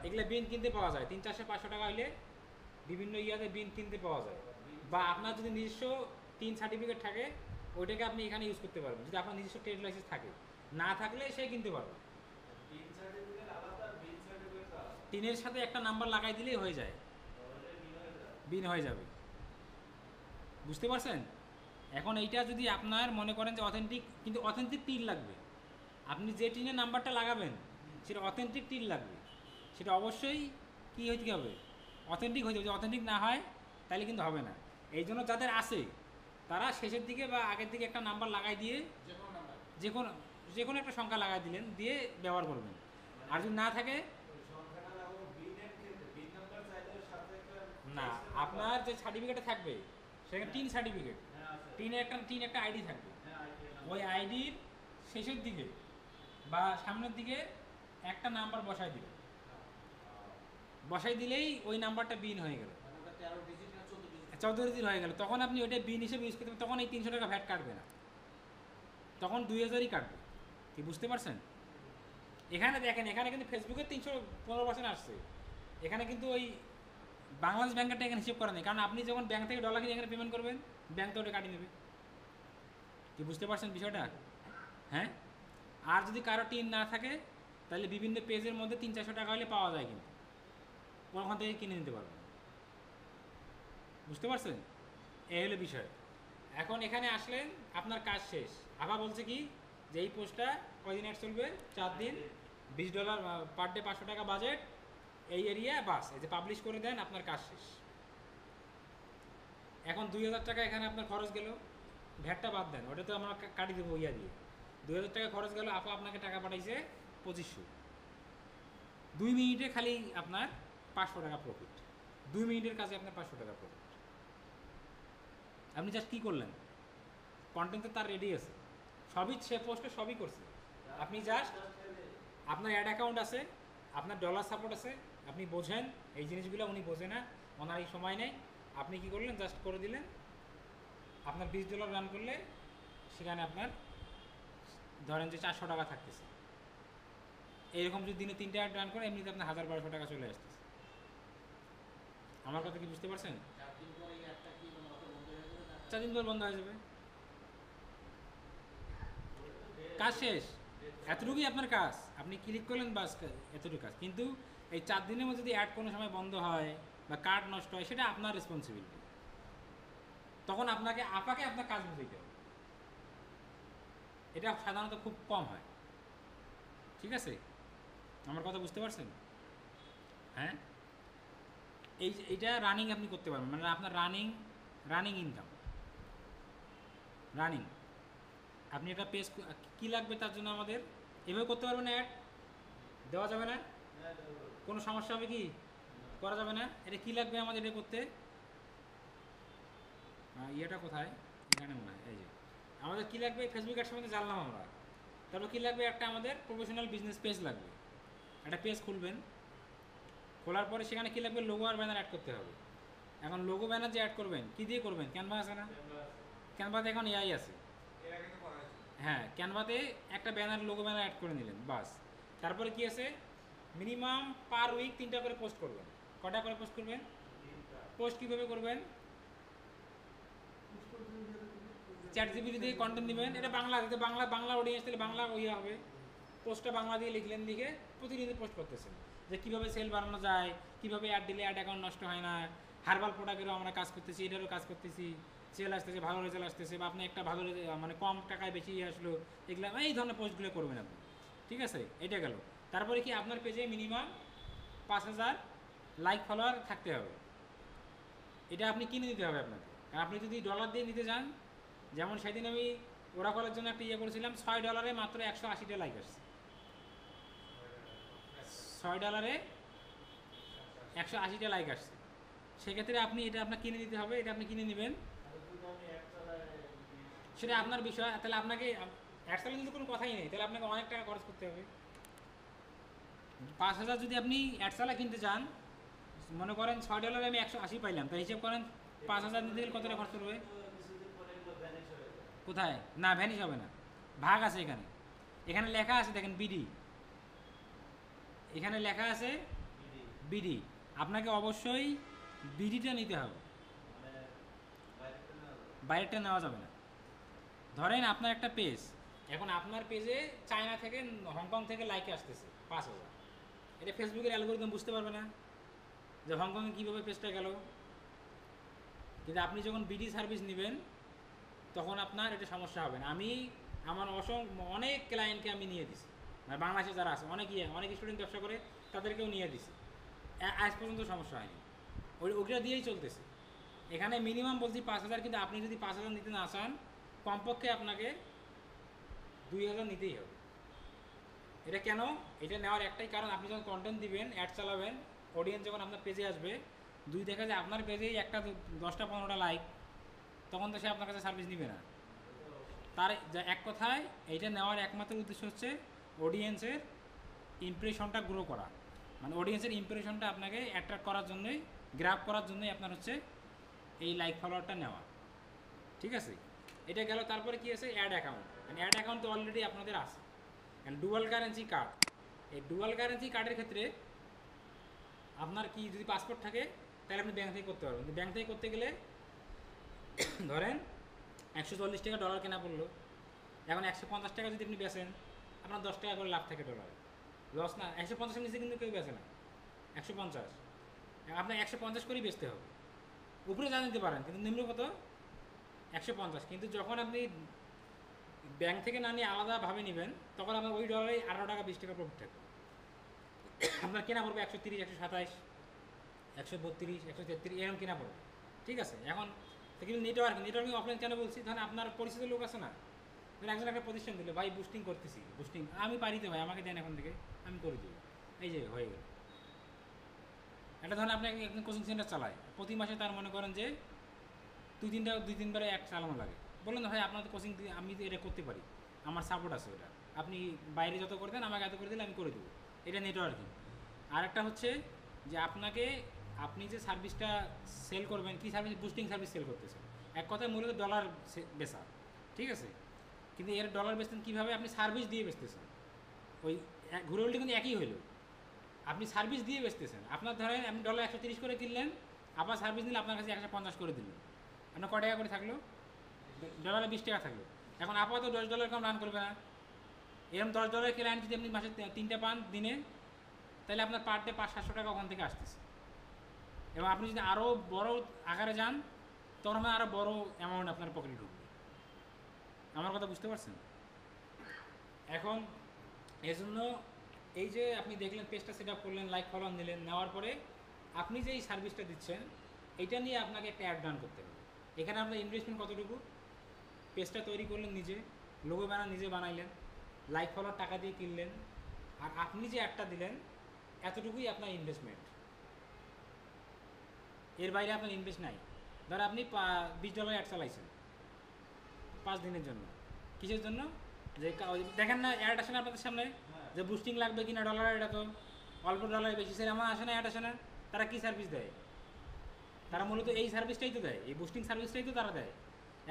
এগুলো বিন কিনতে পাওয়া যায় 300, 400, 500 টাকা হইলে বিভিন্ন ইয়াতে বিন কিনতে পাওয়া যায়। বা আপনার যদি নিজস্ব 3 সার্টিফিকেট থাকে ওইটাকে আপনি এখানে ইউজ করতে পারবেন, যদি আপনার নিজস্ব ট্রেড লাইসেন্স থাকে। না থাকলে সে কিনতে পারবে। বিন সার্টিফিকেট আলাদা, বিন সার্টিফিকেট আলাদা। 3-এর সাথে একটা নাম্বার লাগাই দিলেই হয়ে যায়, ওটা বিন হয়ে যায়। বিন হয়ে যাবে। বুঝতে পারছেন? এখন এইটা যদি আপনার মনে করেন যে অথেন্টিক, কিন্তু অথেন্টিক টিল লাগবে। আপনি যে টিনের নাম্বারটা লাগাবেন সেটা অথেন্টিক টিল লাগবে, সেটা অবশ্যই কী হইতে হবে, অথেন্টিক হইতে হবে। যদি অথেন্টিক না হয় তাহলে কিন্তু হবে না। এই জন্য যাদের আছে তারা শেষের দিকে বা আগের দিকে একটা নাম্বার লাগাই দিয়ে যে কোনো একটা সংখ্যা লাগাই দিলেন, দিয়ে ব্যবহার করবেন। আর যদি না থাকে, ওই সংখ্যাটা লাগাবো বিনের ক্ষেত্রে, বিন নাম্বার চাইলে ওর সাথে একটা না, আপনার যে সার্টিফিকেটে থাকবে সেখানে টিন সার্টিফিকেট, হ্যাঁ আছে। টিন একটা আইডি থাকবে। হ্যাঁ আইডিয়া নাম্বার। ওই আইডির শেষের দিকে বা সামনের দিকে একটা নাম্বার বসাই দিবেন। বসাই দিলেই ওই নাম্বারটা বিন হয়ে গেল, 14 ডিজিট হয়ে গেল। তখন আপনি ওইটা বিন হিসেবে ইউজ করতে পারেন। তখন এই 300 টাকা ভ্যাট কাটবে না, তখন 2000ই কাটবে। কি বুঝতে পারছেন? এখানে দেখেন, এখানে কিন্তু ফেসবুকে 315% আসছে। এখানে কিন্তু ওই বাংলাদেশ ব্যাংকেরটা এখানে হিসেব করা নেই, কারণ আপনি যখন ব্যাংক থেকে ডলার কিনে এখানে পেমেন্ট করবেন, ব্যাংক তো ওটা কাটিয়ে নেবে। কি বুঝতে পারছেন বিষয়টা? হ্যাঁ। আর যদি কারো টিন না থাকে তাহলে বিভিন্ন পেজের মধ্যে 300-400 টাকা হলে পাওয়া যায়, কিন্তু ওখান থেকে কিনে নিতে পারবেন। বুঝতে পারছেন? এই হলো বিষয়। এখন এখানে আসলেন, আপনার কাজ শেষ। আবার বলছে কি যে এই পোস্টটা কয়দিন অ্যাড চলবে? 4 দিন, $20 পার ডে, 500 টাকা বাজেট, এই এরিয়া, বাস। এই যে পাবলিশ করে দেন, আপনার কাজ শেষ। এখন 2000 টাকা এখানে আপনার খরচ গেল, ভ্যাটটা বাদ দেন, ওটা তো আমরা কাটি দেবো ইয়া দিয়ে। 2000 টাকা খরচ গেল, আপা আপনাকে টাকা পাঠাইছে 2500। 2 মিনিটে খালি আপনার 500 টাকা প্রফিট। 2 মিনিটের কাজে আপনার 500 টাকা প্রফিট। আপনি জাস্ট কী করলেন? কন্টেন্ট তো তার রেডি আছে, সবই সে পোস্টে সবই করছে। আপনি জাস্ট, আপনার অ্যাড অ্যাকাউন্ট আছে, আপনার ডলার সাপোর্ট আছে, আপনি বোঝেন এই জিনিসগুলো, উনি বোঝে না, ওনার এই সময় নেই। আপনি কি করলেন? জাস্ট করে দিলেন। আপনার $20 রান করলে সেখানে আপনার ধরেন যে 400 টাকা থাকতেছে। এইরকম যদি দিনে 3টা অ্যাড রান করে, এমনিতে আপনার 1000-1200 টাকা চলে আসতেছে। আমার কথা কি বুঝতে পারছেন? 4 দিন পর বন্ধ হয়ে যাবে, কাজ শেষ। এতটুকুই আপনার কাজ, আপনি ক্লিক করলেন, বাস, এতটুকু কাজ। কিন্তু এই 4 দিনের মধ্যে যদি অ্যাড কোনো সময় বন্ধ হয় বা কার্ড নষ্ট হয়, সেটা আপনার রেসপন্সিবিলিটি। তখন আপাকে আপনার কাজ বুঝাইতে হবে। এটা সাধারণত খুব কম হয়। ঠিক আছে? আমার কথা বুঝতে পারছেন? হ্যাঁ। এইটা রানিং আপনি করতে পারবেন, মানে আপনার রানিং ইনকাম, রানিং। আপনি একটা পেজ কী লাগবে তার জন্য আমাদের এভাবে করতে পারবেন না? অ্যাড দেওয়া যাবে না? কোনো সমস্যা হবে কি? করা যাবে না? এটা কী লাগবে আমাদের এটা করতে? ইয়েটা কোথায়? এখানে মনে হয়। এই যে আমাদের কী লাগবে, ফেসবুক অ্যাড সম্বন্ধে জানলাম আমরা। তারপর কী লাগবে? একটা আমাদের প্রফেশনাল বিজনেস পেজ লাগবে। একটা পেজ খুলবেন, খোলার পরে সেখানে কী লাগবে? লোগো আর ব্যানার অ্যাড করতে হবে। এখন লোগো ব্যানার যে অ্যাড করবেন, কী দিয়ে করবেন? ক্যানভা আছে না? ক্যানভাতে এখন এআই আছে। হ্যাঁ, ক্যানভাতে একটা ব্যানার, লোগো ব্যানার অ্যাড করে নিলেন, বাস। তারপরে কি আছে? মিনিমাম পার উইক 3টা করে পোস্ট করবেন। কটা করে পোস্ট করবেন? পোস্ট কীভাবে করবেন? ChatGPT দিয়ে কন্টেন্ট নেবেন। এটা বাংলা দিতে, বাংলা অডিয়েন্স তাহলে বাংলা ইয়ে হবে। পোস্টটা বাংলা দিয়ে লিখলেন, লিখে প্রতিদিন পোস্ট করতেছেন যে কীভাবে সেল বাড়ানো যায়, কীভাবে অ্যাড দিলে অ্যাড অ্যাকাউন্ট নষ্ট হয় না, হার্বাল প্রোডাক্টেরও আমরা কাজ করতেছি, এটারও কাজ করতেছি, সেল আসতেছে, ভালো রেজাল্ট আসতেছে, বা আপনি একটা ভালো মানে কম টাকায় বেশি আসলো, এগুলো এই ধরনের পোস্টগুলো করবেন আপনি। ঠিক আছে? এটা গেল। তারপরে কি আপনার পেজে মিনিমাম 5000 লাইক ফলোয়ার থাকতে হবে। এটা আপনি কিনে দিতে হবে আপনাকে। আর আপনি যদি ডলার দিয়ে নিতে যান, যেমন সেদিন আমি ওরাকলের জন্য একটা ইয়ে করেছিলাম, $6 মাত্র 180টা লাইক আসছে। $6 180টা লাইক আসছে। সেক্ষেত্রে আপনি এটা আপনার কিনে দিতে হবে, এটা আপনি কিনে নেবেন, সেটা আপনার বিষয়। তাহলে আপনাকে অ্যাড চালানোর কিন্তু কোনো কথাই নেই, তাহলে আপনাকে অনেক টাকা খরচ করতে হবে। 5000 যদি আপনি অ্যাড চালা কিনতে চান, মনে করেন $6 আমি 180 পাইলাম, তাই হিসেব করেন 5,000 নিতে গেলে কত টাকা খরচ করবে? কিছুদিন পরে এগুলো vanish হয়ে যায়। কোথায়? না, ভ্যানিশ হবে না, ভাগ আছে এখানে। এখানে লেখা আছে দেখেন বিডি, এখানে লেখা আছে বিডি, বিডি। আপনাকে অবশ্যই বিডিটা নিতে হবে, মানে বাইরেটা নেওয়া যাবে। বাইরেটা নেওয়া যাবে না। ধরেন আপনার একটা পেজ, এখন আপনার পেজে চায়না থেকে হংকং থেকে লাইকে আসতেছে 5,000, এটা ফেসবুকের অ্যালগোরিদম বুঝতে পারবে না যে হংকংয়ে কীভাবে পেজটা গেল। কিন্তু আপনি যখন বিডি সার্ভিস নেবেন তখন আপনার এটা সমস্যা হবে না। আমি আমার অনেক ক্লায়েন্টকে আমি নিয়ে দিছি, মানে বাংলাদেশে যারা আছে অনেক স্টুডেন্ট ব্যবসা করে তাদেরকেও নিয়ে দিছি, আজ পর্যন্ত সমস্যা হয়নি। ওইটা দিয়েই চলতেছে। এখানে মিনিমাম বলছি 5,000, কিন্তু আপনি যদি 5,000 নিতে না চান কমপক্ষে আপনাকে 2,000 নিতেই হবে। এটা কেন? এটা নেওয়ার একটাই কারণ, আপনি যখন কন্টেন্ট দিবেন, অ্যাড চালাবেন, অডিয়েন্স যখন আপনার পেজে আসবে, দেখা যায় আপনার পেজেই একটা 10টা 15টা লাইক, তখন তো সে আপনার কাছে সার্ভিস নিবে না। তার এক কথায় এইটা নেওয়ার একমাত্র উদ্দেশ্য হচ্ছে অডিয়েন্সের ইমপ্রেশনটা গ্রো করা, মানে অডিয়েন্সের ইমপ্রেশনটা আপনাকে অ্যাট্রাক্ট করার জন্যই, গ্র্যাব করার জন্যই আপনার হচ্ছে এই লাইক ফলোয়ারটা নেওয়া। ঠিক আছে, এটা গেল। তারপরে কি আছে? Add account. মানে অ্যাড অ্যাকাউন্ট তো অলরেডি আপনাদের আছে। ডুয়াল কারেন্সি কার্ড, এই ডুয়াল কারেন্সি কার্ডের ক্ষেত্রে আপনার কি যদি পাসপোর্ট থাকে তাহলে আপনি ব্যাংক থেকে করতে পারবেন। কিন্তু ব্যাংক থেকে করতে গেলে ধরেন 140 টাকা ডলার কেনা পড়লো, এখন 150 টাকা যদি আপনি বেচেন, আপনার 10 টাকা করে লাভ থাকে ডলারে, লস না। 150 নিচে কিন্তু কেউ বেচে না, 150, আপনার 150 করেই বেচতে হবে। উপরে যা নিতে পারেন, কিন্তু নিম্ন কত? 150। কিন্তু যখন আপনি ব্যাংক থেকে না নিয়ে আলাদাভাবে নেবেন তখন আপনার ওই ডলারে 18 টাকা 20 টাকা প্রফিট থাকবে। আপনার কেনা পড়বে 130, 127, 132, 133 এরকম কেনা পড়বে। ঠিক আছে, এখন কিন্তু নেটওয়ার্কিং অফলাইন কেন বলছি? ধরেন আপনার পরিচিত লোক আছে না, ধরেন একজন একটা প্রতিষ্ঠান দিল, ভাই বুস্টিং করতেছি, বুস্টিং আমি পারি তো ভাই, আমাকে দেন এখন থেকে, আমি করে দিই, এই যে হয়ে গেল। এটা ধরেন আপনি একজন কোচিং সেন্টার চালায়, প্রতি মাসে তার মনে করেন যে 2-3বারে এক চালানো লাগে। বললেন ভাই আপনার তো কোচিং, আমি তো এটা করতে পারি, আমার সাপোর্ট আছে, ওটা আপনি বাইরে যত করে দেন আমাকে এত করে দিলে আমি করে দেবো। এটা নেটওয়ার্কিং। আর একটা হচ্ছে যে আপনি যে সার্ভিসটা সেল করবেন, কী সার্ভিস? বুস্টিং সার্ভিস সেল করতেছেন, এক কথায় মূলত ডলার বেচা। ঠিক আছে, কিন্তু এর ডলার বেচতেন কীভাবে? আপনি সার্ভিস দিয়ে বেচতেছেন। ওই ঘুরে উল্টে কিন্তু একই হইল, আপনি সার্ভিস দিয়ে বেচতেছেন। আপনার ধরেন আপনি ডলার 130 করে কিনলেন, আবার সার্ভিস নিলে আপনার কাছে 150 করে দিলেন, আপনার কয় টাকা করে থাকলো? ডলারে 20 টাকা থাকলো। এখন আপাতত $10 কম রান করবে না। এরকম $10 ক্লায়েন্ট যদি আপনি মাসে 3টা পান দিনে, তাহলে আপনার পার ডে 500-700 টাকা ওখান থেকে আসতেছে। এবং আপনি যদি আরও বড় আকারে যান তখন আরও বড় অ্যামাউন্ট আপনার পকেটে ঢুকবে। আমার কথা বুঝতে পারছেন? এখন এজন্য এই যে আপনি দেখলেন পেজটা সেট আপ করলেন, লাইক ফলো নিলেন, নেওয়ার পরে আপনি যে এই সার্ভিসটা দিচ্ছেন এইটা নিয়ে আপনাকে একটা অ্যাড রান করতে হবে। এখানে আপনার ইনভেস্টমেন্ট কতটুকু? পেজটা তৈরি করলেন নিজে, লোগো নিজে বানাইলেন, লাইক ফলোর টাকা দিয়ে কিনলেন, আর আপনি যে অ্যাডটা দিলেন এতটুকুই আপনার ইনভেস্টমেন্ট। এর বাইরে আপনার ইনভেস্ট নাই। ধর আপনি $20 অ্যাড চালাইছেন 5 দিনের জন্য, কিসের জন্য? যে দেখেন না অ্যাড আসে না আপনাদের সামনে, যে বুস্টিং লাগবে কিনা ডলার, এটা তো অল্প ডলারে বেশি সেল এমন আসে না, অ্যাড আসে না। তারা কী সার্ভিস দেয়? তারা মূলত এই সার্ভিসটাই তো দেয়, এই বুস্টিং সার্ভিসটাই তো তারা দেয়।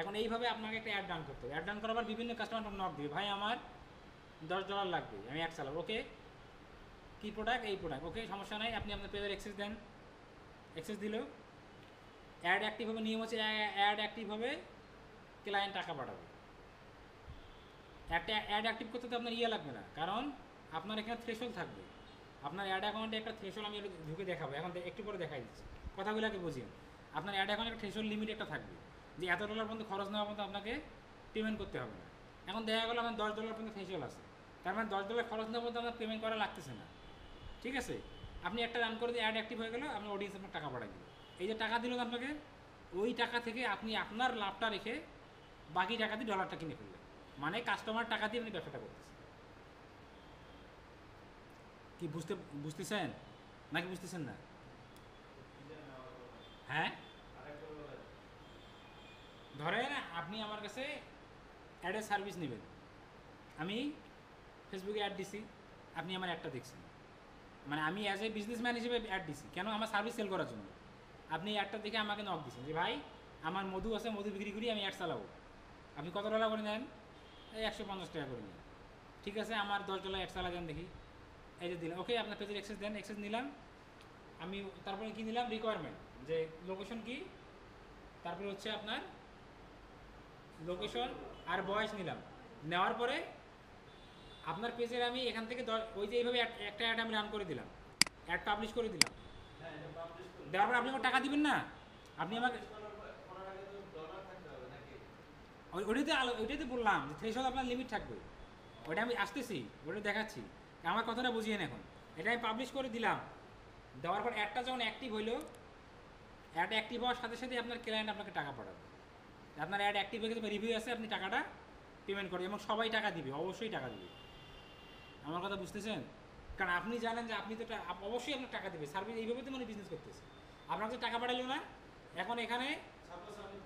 এখন এইভাবে আপনাকে একটা অ্যাড রান করতে হবে। অ্যাড রান করার পর বিভিন্ন কাস্টমার নক দিবে, ভাই আমার $10 লাগবে, আমি অ্যাড চালাবো। ওকে, কী প্রোডাক্ট? এই প্রোডাক্ট। ওকে, সমস্যা নাই, আপনি আপনার পেজের অ্যাক্সেস দেন, অ্যাক্সেস দিল, অ্যাড অ্যাক্টিভ হবে। নিয়ম হচ্ছে অ্যাড অ্যাক্টিভ হবে, ক্লায়েন্ট টাকা পাঠাবে। একটা অ্যাড অ্যাক্টিভ করতে তো আপনার লাগবে না, কারণ আপনার এখানে থ্রেশহোল্ড থাকবে। আপনার অ্যাড অ্যাকাউন্টে একটা থ্রেশহোল্ড, আমি ঢুকে দেখাবো, এখন একটু পরে দেখাই দিচ্ছি, কথাগুলোকে বুঝিয়ে। আপনার অ্যাড অ্যাকাউন্টে একটা থ্রেশহোল্ড লিমিট একটা থাকবে, যে এত ডলার পর্যন্ত খরচ নেওয়া পর্যন্ত আপনাকে পেমেন্ট করতে হবে না। এখন দেখা গেলো আমার $10 পর্যন্ত থ্রেশহোল্ড আছে, তার মানে $10 খরচ নেওয়া পর্যন্ত আপনার পেমেন্ট করা লাগতেছে না। ঠিক আছে, আপনি একটা রান করে দিয়ে অ্যাড অ্যাক্টিভ হয়ে গেলো, আপনার অডিয়েন্স আপনার টাকা পাঠিয়ে দিল। এই যে টাকা দিল আপনাকে, ওই টাকা থেকে আপনি আপনার লাভটা রেখে বাকি টাকা দিয়ে ডলারটা কিনে ফেললেন, মানে কাস্টমার টাকা দিয়ে আপনি ব্যবসাটা করতেছেন। কি বুঝতেছেন নাকি বুঝতেছেন না? হ্যাঁ, ধরেন আপনি আমার কাছে অ্যাডের সার্ভিস নেবেন, আমি ফেসবুকে অ্যাড দিছি, আপনি আমার অ্যাডটা দেখছেন, মানে আমি অ্যাজ এ বিজনেসম্যান হিসেবে অ্যাড দিছি, কেন? আমার সার্ভিস সেল করার জন্য। আপনি অ্যাডটা দেখে আমাকে নক দিচ্ছেন যে ভাই আমার মধু আছে, মধু বিক্রি করি, আমি অ্যাড চালাবো। আপনি কত ডলার করে নেন? এই 150 টাকা করে নেন। ঠিক আছে, আমার $10 অ্যাড চালা দেন দেখি। এই যে দিলাম, ওকে আপনার পেজের অ্যাক্সেস দেন, অ্যাক্সেস নিলাম আমি। তারপরে কি নিলাম, রিকোয়ারমেন্ট, যে লোকেশন কি, তারপরে হচ্ছে আপনার লোকেশন আর বয়স নিলাম। নেওয়ার পরে আপনার পেজের আমি এখান থেকে ওই যে এইভাবে একটা অ্যাড আমি রান করে দিলাম, অ্যাড পাবলিশ করে দিলাম। হ্যাঁ, এটা পাবলিশ করুন। দেওয়ার পর আপনি আমার টাকা দিবেন না? আপনি আমাকে করার আগে তো ডলার থাকতে হবে নাকি? ওইটাতে বললাম যে থ্রেশহোল্ড আপনার লিমিট থাকবে, ওইটা আমি আসতেছি, ওটা দেখাচ্ছি। আমার কথাটা বুঝিয়েন এখন। এটা আমি পাবলিশ করে দিলাম, দেওয়ার পর অ্যাডটা যখন অ্যাক্টিভ হইলো, অ্যাড অ্যাক্টিভ হওয়ার সাথে সাথে আপনার ক্লায়েন্ট আপনাকে টাকা পাঠাবে। আপনার অ্যাড অ্যাক্টিভ হয়ে গেছে, রিভিউ আছে, আপনি টাকাটা পেমেন্ট করবেন এবং সবাই টাকা দিবে, অবশ্যই টাকা দিবে। আমার কথা বুঝতেছেন? কারণ আপনি জানেন যে আপনি তো অবশ্যই আপনার টাকা দেবে, সার্ভিস এইভাবে তো মানে বিজনেস করতেছে। আপনার কাছে টাকা পাঠাইলো না, এখন এখানে সাপোজ আমি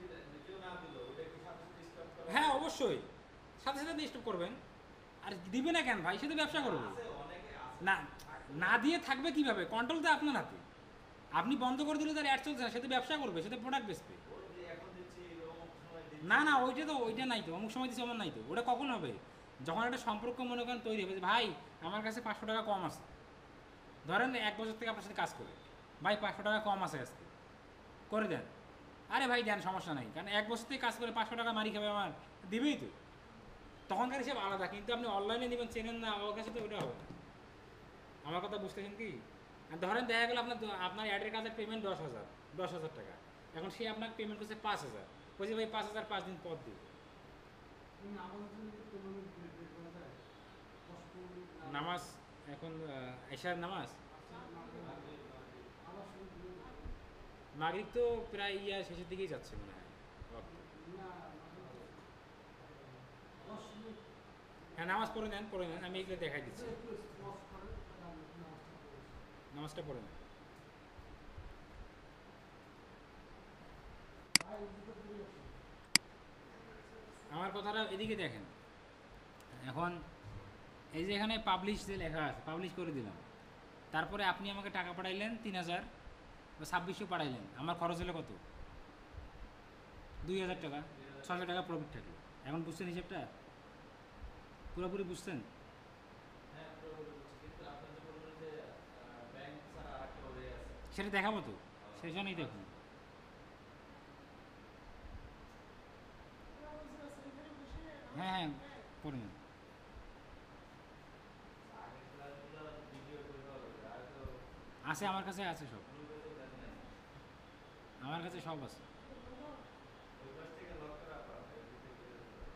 কেউ না দিল, ওটা কি সাথে সাথে স্টপ করা? হ্যাঁ অবশ্যই সাথে সাথে স্টপ করবেন। আর দিবে না কেন ভাই, সে তো ব্যবসা করবে আছে, অনেকে আছে। না। না দিয়ে থাকবে কিভাবে? কন্ট্রোল তো আপনার হাতে। আপনি বন্ধ করে দিলে তার অ্যাড চলছে না, সে তো ব্যবসা করবে, সে তো প্রোডাক্ট বেচবে। ওই যে এখন দিচ্ছি, অমুক সময় দিচ্ছি। না না, ওইটা নাই তো, অমুক সময় দিচ্ছে অমন নাই তো। ওটা কখন হবে? যখন একটা সম্পর্ক মনে করেন তৈরি হবে যে ভাই আমার কাছে 500 টাকা কম আছে, ধরেন 1 বছর থেকে আপনার সাথে কাজ করে, ভাই 500 টাকা কম আছে আজকে, করে দেন। আরে ভাই দেন, সমস্যা নাই, কারণ 1 বছর থেকে কাজ করে 500 টাকা মারি খাবে আমার, দিবেই তো। তখনকার হিসেব আলাদা, কিন্তু আপনি অনলাইনে নেবেন, চেনেন না, ওর কাছে তো ওটা হবে না। আমার কথা বুঝতেছেন কি? আর ধরেন দেখা গেল আপনার অ্যাডের কাজের পেমেন্ট 10,000 টাকা, এখন সে আপনাকে পেমেন্ট করছে 5,000, বলছে ভাই 5,000 5 দিন পর দিই। নামাজ এখন এশার নামাজ, মাগরিব তো প্রায় শেষের দিকেই যাচ্ছে মনে হয়। হ্যাঁ নামাজ পড়ে নেন, আমি এগুলো দেখাই দিচ্ছি, নামাজটা পড়ে নেন। আমার কথাটা এদিকে দেখেন। এখন এই যে এখানে পাবলিশ যে লেখা আছে, পাবলিশ করে দিলাম। তারপরে আপনি আমাকে টাকা পাঠাইলেন 3,000 বা 2600 পাঠাইলেন, আমার খরচ হলো কত? 2,000 টাকা, 600 টাকা প্রফিট থাকলো। এখন বুঝছেন হিসেবটা? পুরোপুরি বুঝছেন? হ্যাঁ, পুরোপুরি বুঝছি। কিন্তু আপনি যে বললেন যে ব্যাংক ছাড়া আরেকটা ওয়ে আছে। সেটা দেখাবো তো, সেই জন্যই দেখুন। হ্যাঁ হ্যাঁ পড়ে নেন। আগের ক্লাসগুলো ভিডিও করে দেওয়া হবে। আর তো আছে, আমার কাছে আছে সব, গ্রুপে তো দেন নাই। আমার কাছে সব আছে। ওই পাশ থেকে লক করা পাওয়া যায়, ওই দিক থেকে করে দিতে হবে।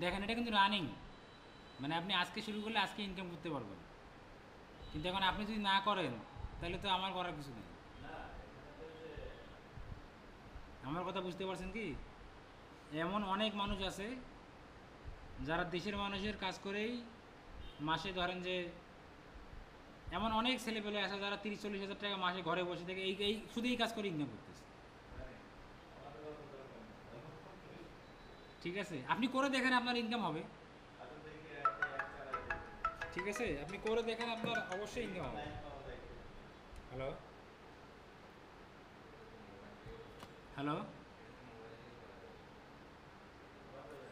দেখেন এটা কিন্তু রানিং, মানে আপনি আজকে শুরু করলে আজকে ইনকাম করতে পারবেন, কিন্তু এখন আপনি যদি না করেন তাহলে তো আমার করার কিছু নেই। না, এখানে তো যে আমার কথা বুঝতে পারছেন কি? এমন অনেক মানুষ আছে যারা দেশের মানুষের কাজ করেই মাসে ধরেন যে, এমন অনেক ছেলেপেলে আছে যারা 30-40 হাজার টাকা মাসে ঘরে বসে থেকে এই শুধু এই কাজ করে ইনকাম করতেছে। আমাদের অত দরকার নেই। ঠিক আছে, আপনি করে দেখেন আপনার ইনকাম হবে। আগে থেকে একটা অ্যাড চালাই দিই। ঠিক আছে, আপনি করে দেখেন আপনার অবশ্যই ইনকাম হবে। লাইন পাওয়া যায় কি? হ্যালো হ্যালো,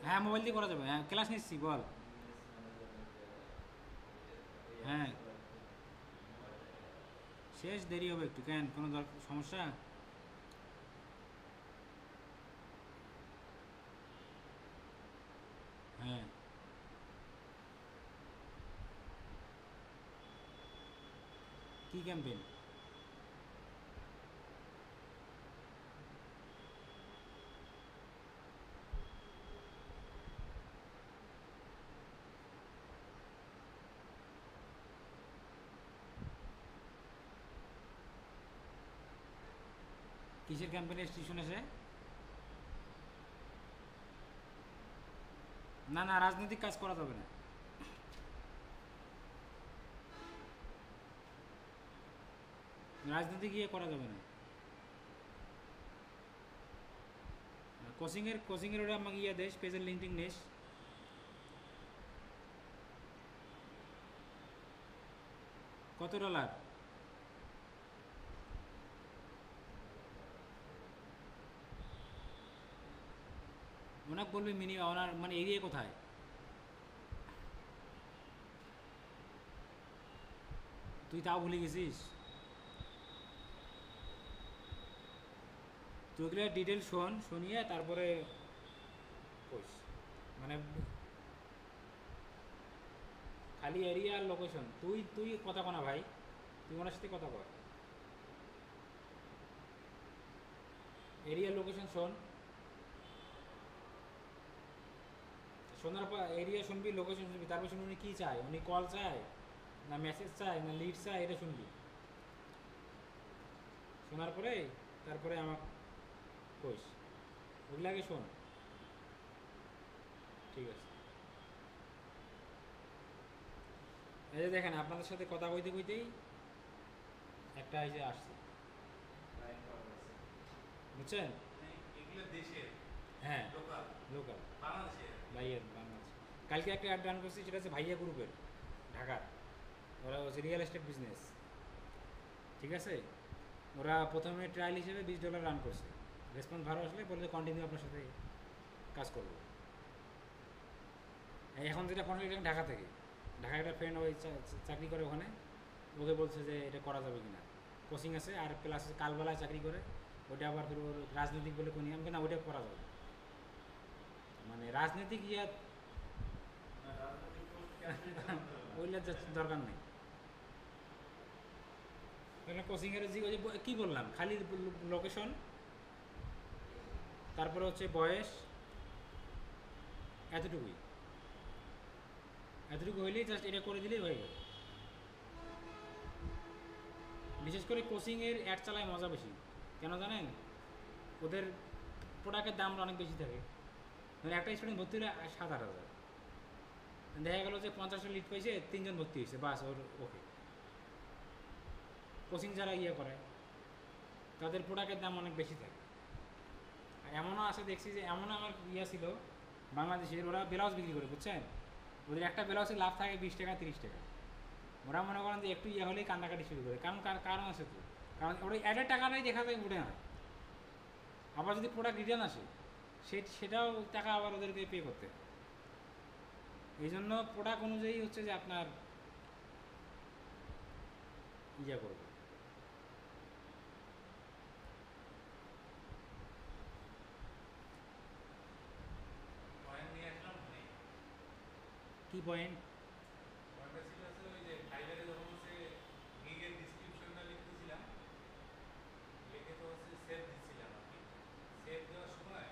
হ্যাঁ মোবাইল দিয়ে করা যাবে, হ্যাঁ ক্লাস নিচ্ছি বল। হ্যাঁ শেষ দেরি হবে একটু, কেন কোনো সমস্যা? হ্যাঁ কি ক্যাম্পেইন? কিসের ক্যাম্পেইন এসেছি শুনেছে? না না, রাজনৈতিক কাজ করা যাবে না। রাজনীতি গিয়ে করা যাবে না। কোচিংয়ের ওটা আমাকে ইয়ে দেশ পেজের লিঙ্কিং নেস। কত ডলার? ওনাকে বলবি মিনিমাম, ওনার মানে এরিয়া কোথায়? তুই তাও ভুলে গেছিস? তুই ওগুলো ডিটেল শুনিয়ে তারপরে কইস। মানে খালি এরিয়া আর লোকেশন, তুই তুই কথা কনা ভাই, তুই ওনার সাথে কথা কর। এরিয়া লোকেশন শোনার পর এরিয়া শুনবি, লোকেশন শুনবি, তারপর শুনবি উনি কী চায়, উনি কল চায় না মেসেজ চায় না লিড চায়, এটা শুনবি। শোনার পরে তারপরে আমাকে কইস, ওগুলো আগে শোন। ঠিক আছে। এই যে দেখেন আপনাদের সাথে কথা কইতে কইতেই একটা এই যে আসছে, ক্লায়েন্ট পাওয়া আছে। বুঝছেন? এগুলো দেশের হ্যাঁ লোকাল লোকাল বাংলাদেশের। ভাইয়া বাংলাদেশ। কালকে একটা অ্যাড রান করছি, সেটা হচ্ছে ভাইয়া গ্রুপের, ঢাকার। ওরা হচ্ছে রিয়েল এস্টেট বিজনেস, ঠিক আছে? ওরা প্রথমে ট্রায়াল হিসেবে $20 রান করছে। রেসপন্স ভালো আসলে বললে কন্টিনিউ আপনার সাথে কাজ করবো। এখন যেটা কন্টিনিউ ঢাকা থেকে, ঢাকায় একটা ফ্রেন্ড ওই চাকরি করে ওখানে, ওকে বলছে যে এটা করা যাবে কিনা, কোচিং আছে আর প্লাস কালবেলায় চাকরি করে, ওটা আবার ফের ওর রাজনৈতিক বলে কোনি আমি না, ওইটা করা যাবে। মানে রাজনৈতিক ইয়া না, রাজনৈতিক পোস্ট ক্যান্সেল করতে হবে। ওইগুলো দরকার নেই। কোচিংয়ের কী বললাম, খালি লোকেশন, তারপরে হচ্ছে বয়স, এতটুকুই। এতটুকু হইলেই জাস্ট এটা করে দিলেই হয়ে গেল। বিশেষ করে কোচিংয়ের অ্যাড চালায় মজা বেশি, কেন জানেন? ওদের প্রোডাক্টের দামটা অনেক বেশি থাকে। মানে একটা স্টুডেন্ট ভর্তি হলে 7-8 হাজার, দেখা গেলো যে 50টা লিড পাইছে, 3জন ভর্তি হয়েছে, বাস ওর ওকে। কোচিং যারা ইয়ে করে তাদের প্রোডাক্টের দাম অনেক বেশি থাকে। আর এমনও আছে দেখছি যে, এমন আমার ইয়ে ছিল বাংলাদেশের, ওরা ব্লাউজ বিক্রি করে, বুঝছেন? ওদের একটা ব্লাউজের লাভ থাকে 20 টাকা 30 টাকা। ওরা মনে করেন যে একটু ইয়ে হলেই কান্নাকাটি শুরু করে, কারণ আছে তো, কারণ ওরা অ্যাডের টাকাটাই দেখা যায় উঠে না। আবার যদি প্রোডাক্ট রিটার্ন আসে সেটাও টাকা আবার ওদেরকে পে করতে হয়। এই জন্য প্রোডাক্ট অনুযায়ী হচ্ছে যে আপনার ইয়ে করবে। পয়েন্ট নিয়ে আসলাম মানে কী পয়েন্ট? পয়েন্টটা ছিল হচ্ছে ওই যে ফাইবারে যখন হচ্ছে গিগের ডিসক্রিপশনটা লিখতেছিলাম, লিখে তো হচ্ছে সেভ দিচ্ছিলাম আর কি। সেভ দেওয়ার সময়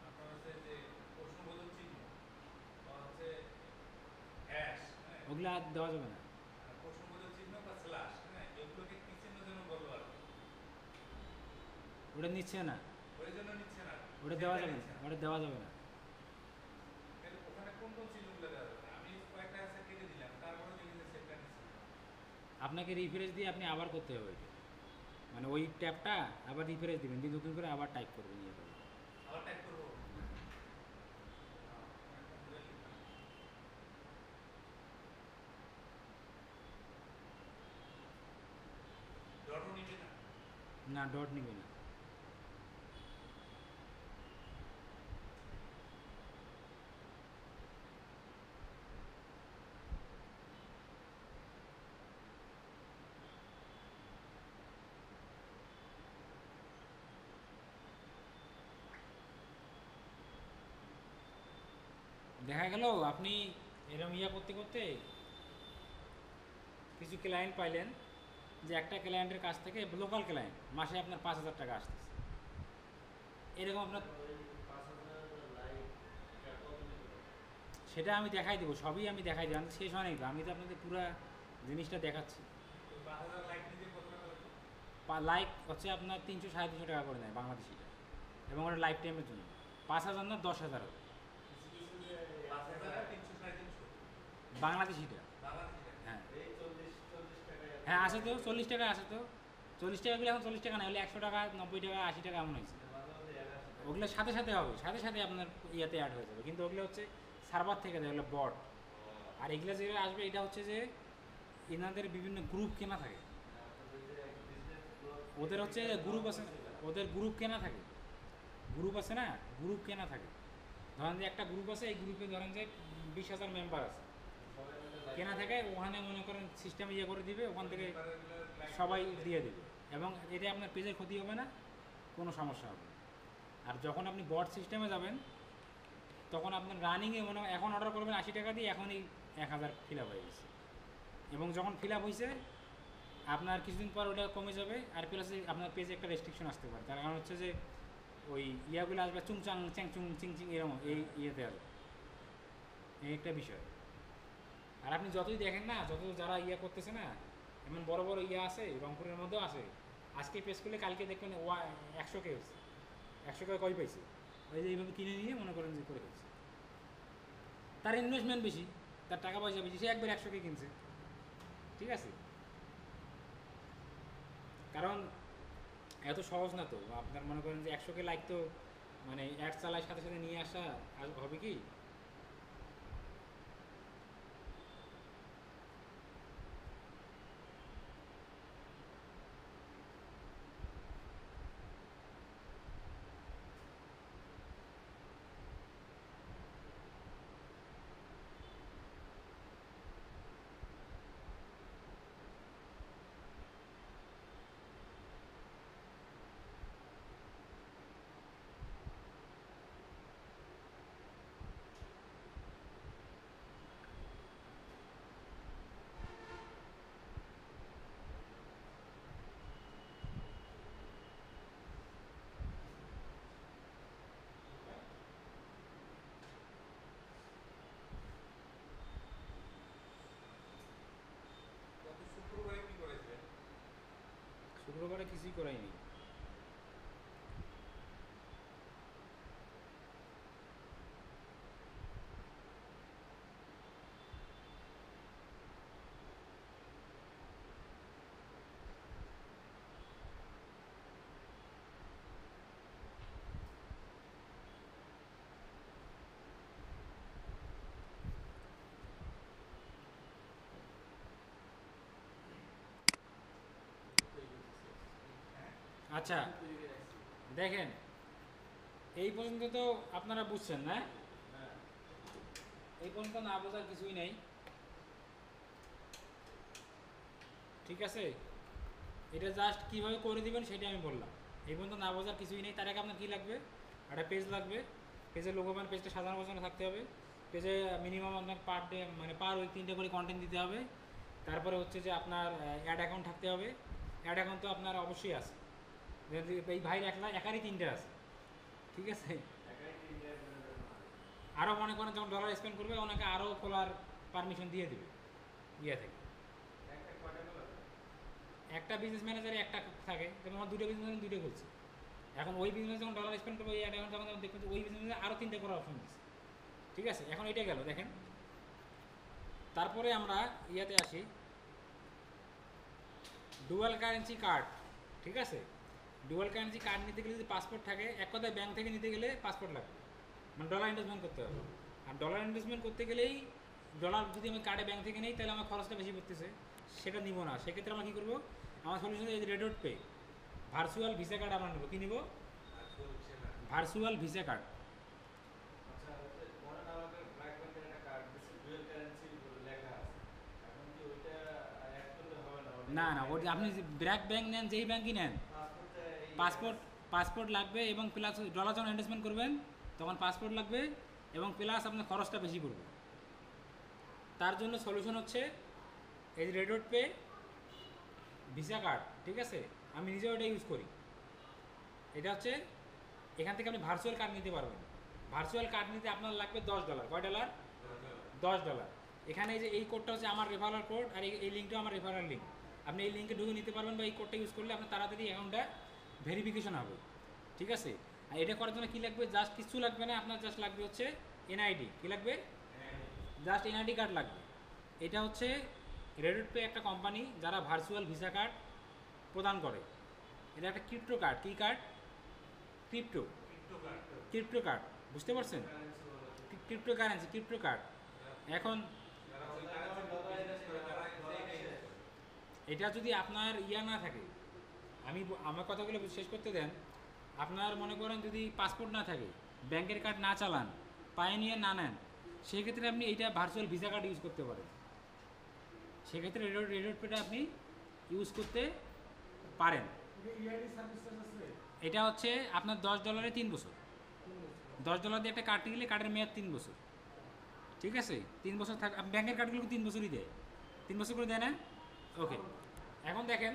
আপনার হচ্ছে যে প্রশ্নবোধক চিহ্ন বা হচ্ছে হ্যাশ, হ্যাঁ, ওগুলো আর দেওয়া যাবে না। প্রশ্নবোধক চিহ্ন বা স্ল্যাশ, হ্যাঁ, এগুলোকে কি চিহ্ন যেন বলবো আর কি। ওটা নিচ্ছে না, ওই জন্য নিচ্ছে না, ওটা দেওয়া সেভটা যাবে না, নিচ্ছে না। ওটা দেওয়া যাবে না। তাহলে ওখানে কোন কোন চিহ্নগুলো দেওয়া যাবে না? আমি কয়েকটা আছে কেটে দিলাম, তারপরে দেখি যে সেভটা নিচ্ছে না। আপনাকে রিফ্রেশ দিয়ে আপনি আবার করতে হবে ওইটা, মানে ওই ট্যাবটা আবার রিফ্রেশ দিবেন, দিয়ে নতুন করে আবার টাইপ করবেন, ইয়ে করবেন। আবার টাইপ করবো। ডটও নিবে না। না, ডট নিবে না। দেখা গেল আপনি এরকম ইয়া করতে করতে কিছু ক্লায়েন্ট পাইলেন, যে একটা ক্লায়েন্টের কাছ থেকে, লোকাল ক্লায়েন্ট, মাসে আপনার 5,000 টাকা আসতেছে, এরকম আপনার। ওই 5,000 লাইক কত দিতে পারবে? সেটা আমি দেখাই দেবো, সবই আমি দেখাই দেবো, আমি শেষ হয় নাই তো, আমি তো আপনাদের পুরো জিনিসটা দেখাচ্ছি। ওই 5,000 লাইক নিতে কত টাকা লাগবে? লাইক হচ্ছে আপনার 300-350 টাকা করে নেয় বাংলাদেশিটা, এবং ওটা লাইফ টাইমের জন্য। 5,000 না 10,000 হবে কিছু কিছু যে 5,000 আর 300 350 বাংলাদেশিটা। বাংলাদেশি টাকা। হ্যাঁ, এই 40 টাকায় হ্যাঁ আছে তো, 40 টাকা আছে তো। 40 টাকাগুলো এখন 40 টাকা না, হলে 100 টাকা, 90 টাকা, 80 টাকা এমন হয়েছে। ওগুলো সাথে সাথে হবে, সাথে সাথে আপনার ইয়াতে অ্যাড হয়ে যাবে, কিন্তু ওগুলো হচ্ছে সার্ভার থেকে দেয়, ওগুলো বট। আর এগুলো যেগুলো আসবে এটা হচ্ছে যে এনাদের বিভিন্ন গ্রুপ কেনা থাকে, ওদের হচ্ছে গ্রুপ আছে, ওদের গ্রুপ কেনা থাকে, গ্রুপ আছে না, গ্রুপ কেনা থাকে। ধরেন যে একটা গ্রুপ আছে, এই গ্রুপে ধরেন যে 20,000 মেম্বার আছে, কেনা থাকে, ওখানে মনে করেন সিস্টেম ইয়ে করে দিবে, ওখান থেকে সবাই দিয়ে দিবে, এবং এতে আপনার পেজের ক্ষতি হবে না, কোনো সমস্যা হবে না। আর যখন আপনি বট সিস্টেমে যাবেন তখন আপনার রানিংয়ে মনে হয় এখন অর্ডার করবেন 80 টাকা দিয়ে, এখনই 1000 ফিল আপ হয়ে গেছে, এবং যখন ফিল আপ হয়েছে আপনার কিছুদিন পর ওটা কমে যাবে। আর প্লাস আপনার পেজে একটা রেস্ট্রিকশন আসতে পারে, তার কারণ হচ্ছে যে ওই ইয়াগুলো আসবে চুংচাং চ্যাংচুং চিং এরকম, এই ইয়েতে আসবে, এই একটা বিষয়। আর আপনি যতই দেখেন না, যত যারা ইয়া করতেছে না, এমন বড় বড় ইয়া আছে, রংপুরের মধ্যেও আছে, আজকে পেজ করলে কালকে দেখবেন 100 কে হচ্ছে, 100 কে কয় পাইছে, ওই যে এইভাবে কিনে নিয়ে মনে করেন যে করে ফেলছে। তার ইনভেস্টমেন্ট বেশি, তার টাকা পয়সা বেশি, সে একবার 100 কে কিনছে, ঠিক আছে। কারণ এত সহজ না তো, আপনার মনে করেন যে 100 কে লাইক তো মানে অ্যাড চালায় সাথে সাথে নিয়ে আসা হবে কি? গত শুক্রবারে কি করেছিলেন? শুক্রবারে কিছুই করাইনি। আচ্ছা দেখেন, এই পর্যন্ত তো আপনারা বুঝছেন না, এই পর্যন্ত না বোঝার কিছুই নেই, ঠিক আছে। এটা জাস্ট কীভাবে করে দিবেন সেটা আমি বললাম, এই পর্যন্ত না বোঝার কিছুই নেই। তার আগে আপনার কী লাগবে, একটা পেজ লাগবে, পেজের লোগোমান, পেজটা সাজানো গোছানো থাকতে হবে, পেজে মিনিমাম আপনার পার ডে মানে পার উইক 3টে করে কন্টেন্ট দিতে হবে। তারপরে হচ্ছে যে আপনার অ্যাড অ্যাকাউন্ট থাকতে হবে, অ্যাড অ্যাকাউন্ট তো আপনার অবশ্যই আছে, এই ভাইয়ের একারই 3টে আছে, ঠিক আছে। আরও মনে করেন যখন ডলার স্পেন্ড করবে ওনাকে আরও খোলার পারমিশন দিয়ে দেবে ইয়ে থেকে। একটা বিজনেস ম্যানেজারে একটা থাকে, যেমন আমার 2টো বিজনেস ম্যানেজার 2টো খুলছে, এখন ওই বিজনেস যখন ডলার স্পেন্ড করবে ওই অ্যাকাউন্ট যখন দেখবেন ওই বিজনেসে আরও 3টে করার অপশন দিচ্ছে, ঠিক আছে। এখন এটা গেল দেখেন, তারপরে আমরা ইয়াতে আসি, ডুয়াল কারেন্সি কার্ড, ঠিক আছে। ডুয়াল কারেন্সি কার্ড নিতে গেলে যদি পাসপোর্ট থাকে, এক কথায় ব্যাংক থেকে নিতে গেলে পাসপোর্ট লাগবে, মানে ডলার ইনভেস্টমেন্ট করতে হবে। আর ডলার ইনভেস্টমেন্ট করতে গেলেই ডলার যদি আমি কার্ডে ব্যাংক থেকে নিই তাহলে আমার খরচটা বেশি পড়তেছে, সেটা নিব না। সেক্ষেত্রে আমরা কী করবো, আমার সলিউশন এই রেডট পে ভার্চুয়াল ভিসা কার্ড আমরা নেবো। কী নেবো? Virtual visa card. না না, ওটা আপনি ব্র্যাক ব্যাংক নেন, যেই ব্যাংকই নেন, পাসপোর্ট লাগবে, এবং প্লাস ডলার যখন ইনভেস্টমেন্ট করবেন তখন পাসপোর্ট লাগবে, এবং প্লাস আপনার খরচটা বেশি পড়বে। তার জন্য সলিউশন হচ্ছে এই রেডট পে ভিসা কার্ড, ঠিক আছে। আমি নিজেও এটা ইউজ করি। এটা হচ্ছে এখান থেকে আপনি ভার্চুয়াল কার্ড নিতে পারবেন। ভার্চুয়াল কার্ড নিতে আপনার লাগবে $10। কয় ডলার? $10। এখানে এই যে এই কোডটা হচ্ছে আমার রেফারাল কোড, আর এই লিঙ্কটাও আমার রেফারাল লিঙ্ক। আপনি এই লিঙ্কে ঢুকে নিতে পারবেন, বা এই কোডটা ইউজ করলে আপনার তাড়াতাড়ি অ্যাকাউন্টটা ভেরিফিকেশন হবে, ঠিক আছে। আর এটা করার জন্য কী লাগবে? জাস্ট কিছু লাগবে না, আপনার জাস্ট লাগবে হচ্ছে এনআইডি। কী লাগবে? জাস্ট এনআইডি কার্ড লাগবে। এটা হচ্ছে রেডট পে একটা কোম্পানি যারা ভার্চুয়াল ভিসা কার্ড প্রদান করে। এটা একটা ক্রিপ্টো কার্ড। কী কার্ড? ক্রিপ্টো ক্রিপ্টো কার্ড, বুঝতে পারছেন? Crypto currency, crypto card. এখন এটা যদি আপনার ইয়া না থাকে, আমার কথাগুলো শেষ করতে দেন। আপনার মনে করেন যদি পাসপোর্ট না থাকে, ব্যাংকের কার্ড না চালান, পায়োনিয়ার না নেন, সেক্ষেত্রে আপনি এইটা ভার্চুয়াল ভিসা কার্ড ইউজ করতে পারেন। সেক্ষেত্রে রেডট পেটা আপনি ইউজ করতে পারেন। এটা হচ্ছে আপনার $10 3 বছর। $10 দিয়ে একটা কার্ড কিনলে কার্ডের মেয়াদ 3 বছর। ঠিক আছে, 3 বছর থাকে। ব্যাংকের কার্ডগুলোকে 3 বছরই দেয়, 3 বছর করে দেয় না? ওকে, এখন দেখেন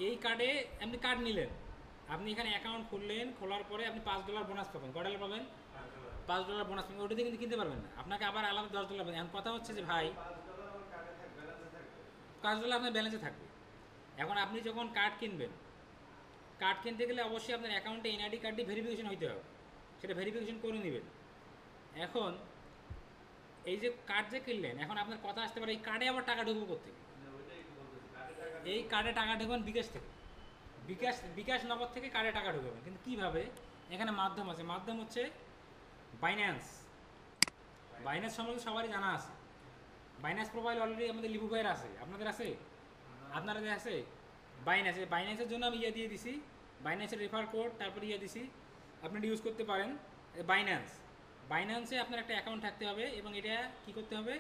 এই কার্ডে আপনি কার্ড নিলেন, আপনি এখানে অ্যাকাউন্ট খুললেন, খোলার পরে আপনি $5 বোনাস পাবেন। $কত পাবেন? $5 বোনাস পাবেন। ওটা দিয়ে কিন্তু কিনতে পারবেন না, আপনাকে আবার আলাদা $10 পাবেন। এখন কথা হচ্ছে যে ভাই, $5 আপনার ব্যালেন্সে থাকবে। এখন আপনি যখন কার্ড কিনবেন, কার্ড কিনতে গেলে অবশ্যই আপনার অ্যাকাউন্টে এনআইডি কার্ডটি ভেরিফিকেশন হইতে হবে, সেটা ভেরিফিকেশন করে নেবেন। এখন এই যে কার্ড যে কিনলেন, এখন আপনার কথা আসতে পারে এই কার্ডে আবার টাকা ঢুকবো কোত্থেকে? এই কার্ডে টাকা ঢুকবেন বিকাশ থেকে, বিকাশ নগদ থেকে কার্ডে টাকা ঢুকবেন। কিন্তু কীভাবে? এখানে মাধ্যম আছে। মাধ্যম হচ্ছে বাইন্যান্স। বাইন্যান্স সম্পর্কে সবারই জানা আছে। বাইন্যান্স প্রোফাইল অলরেডি আমাদের লিপু ভাইয়ের আছে, আপনাদের আছে, আপনাদের আছে। বাইন্যান্সের জন্য আমি দিয়ে দিছি, বাইন্যান্সের রেফার কোড, তারপরে দিছি, আপনি ইউজ করতে পারেন। বাইন্যান্সে আপনার একটা অ্যাকাউন্ট থাকতে হবে এবং এটা কী করতে হবে?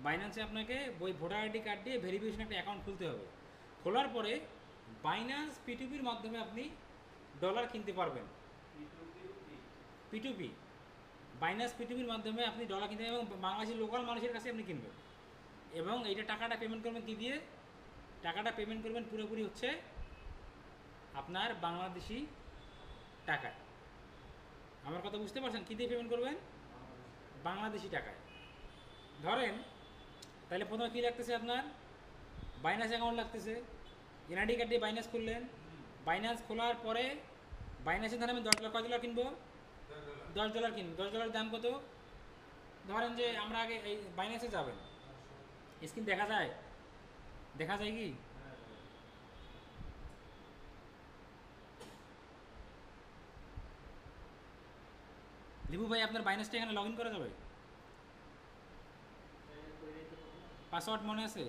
বাইন্যান্সে আপনাকে ভোটার আইডি কার্ড দিয়ে ভেরিফিকেশন একটা অ্যাকাউন্ট খুলতে হবে। খোলার পরে বাইন্যান্স P2Pর মাধ্যমে আপনি ডলার কিনতে পারবেন। P2P, বাইন্যান্স P2Pর মাধ্যমে আপনি ডলার কিনতে এবং বাংলাদেশি লোকাল মানুষের কাছে আপনি কিনবেন। এবং এইটা টাকাটা পেমেন্ট করবেন কী দিয়ে? টাকাটা পেমেন্ট করবেন পুরোপুরি হচ্ছে আপনার বাংলাদেশি টাকায়। আমার কথা বুঝতে পারছেন? কী দিয়ে পেমেন্ট করবেন? বাংলাদেশি টাকায়। ধরেন তাহলে প্রথমে কী লাগতেছে? আপনার বাইন্যান্স অ্যাকাউন্ট লাগতেছে। এনআইডি কার্ড দিয়ে বাইন্যান্স খুললেন। বাইন্যান্স খোলার পরে বাইন্যান্সে ধরেন আমি $10 কত ডলার কিনবো? $10 কিনবো। $10 দাম কত? ধরেন যে আমরা আগে এই বাইন্যান্সে যাবেন, স্ক্রিন দেখা যায়? দেখা যায় কি? লিপু ভাই, আপনার বাইন্যান্সটা এখানে লগ ইন করা যাবে? পাসওয়ার্ড মনে আছে?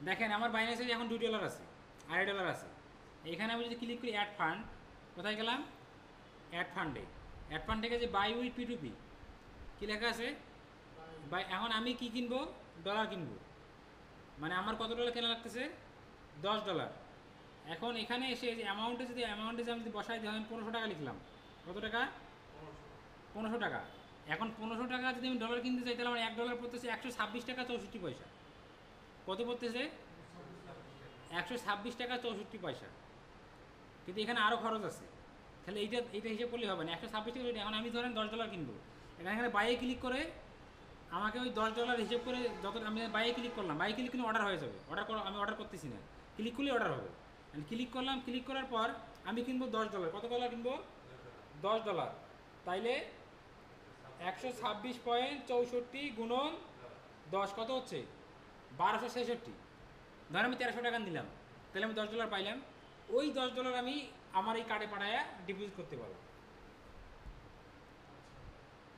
দেখেন আমার বাইন্যান্সে এখন $2 আছে, $2.5 আছে। এখানে আমি যদি ক্লিক করি অ্যাড ফান্ড, কোথায় গেলাম? অ্যাড ফান্ডে। অ্যাড ফান্ড থেকে যে বাই উইথ P2P কী লেখা আছে? এখন আমি কি কিনবো? ডলার কিনবো। মানে আমার কত ডলার কেনা লাগতেছে? $10। এখন এখানে এসে যে অ্যামাউন্টে যদি আমি যদি বসাই দিই, আমি 1500 টাকা লিখলাম। কত টাকা? 1500 টাকা। এখন 1500 টাকা যদি আমি ডলার কিনতে চাই, তাহলে আমার $1 পড়তেছে 126 টাকা 64 পয়সা। কত পড়তেছে? 126 টাকা 64 পয়সা। কিন্তু এখানে আরও খরচ আছে, তাহলে এইটা হিসেব করলে হবে না। 126 টাকা। এখন আমি ধরেন $10 কিনবো, এখানে বাইয়ে ক্লিক করে আমাকে ওই $10 হিসেব করে যত আমি বাইয়ে ক্লিক করলাম, বাইয়ে ক্লিক করলে অর্ডার হয়ে যাবে। আমি অর্ডার করতেছি না, ক্লিক করলে অর্ডার হবে। ক্লিক করলাম, ক্লিক করার পর আমি কিনবো $10। কত ডলার কিনবো? $10। তাইলে 126.64 গুণন 10 কত হচ্ছে? 1266। ধর আমি 1300 টাকা দিলাম, তাহলে আমি $10 পাইলাম। ওই $10 আমি আমার এই কার্ডে পাঠায়া ডিপোজিট করতে পারবো।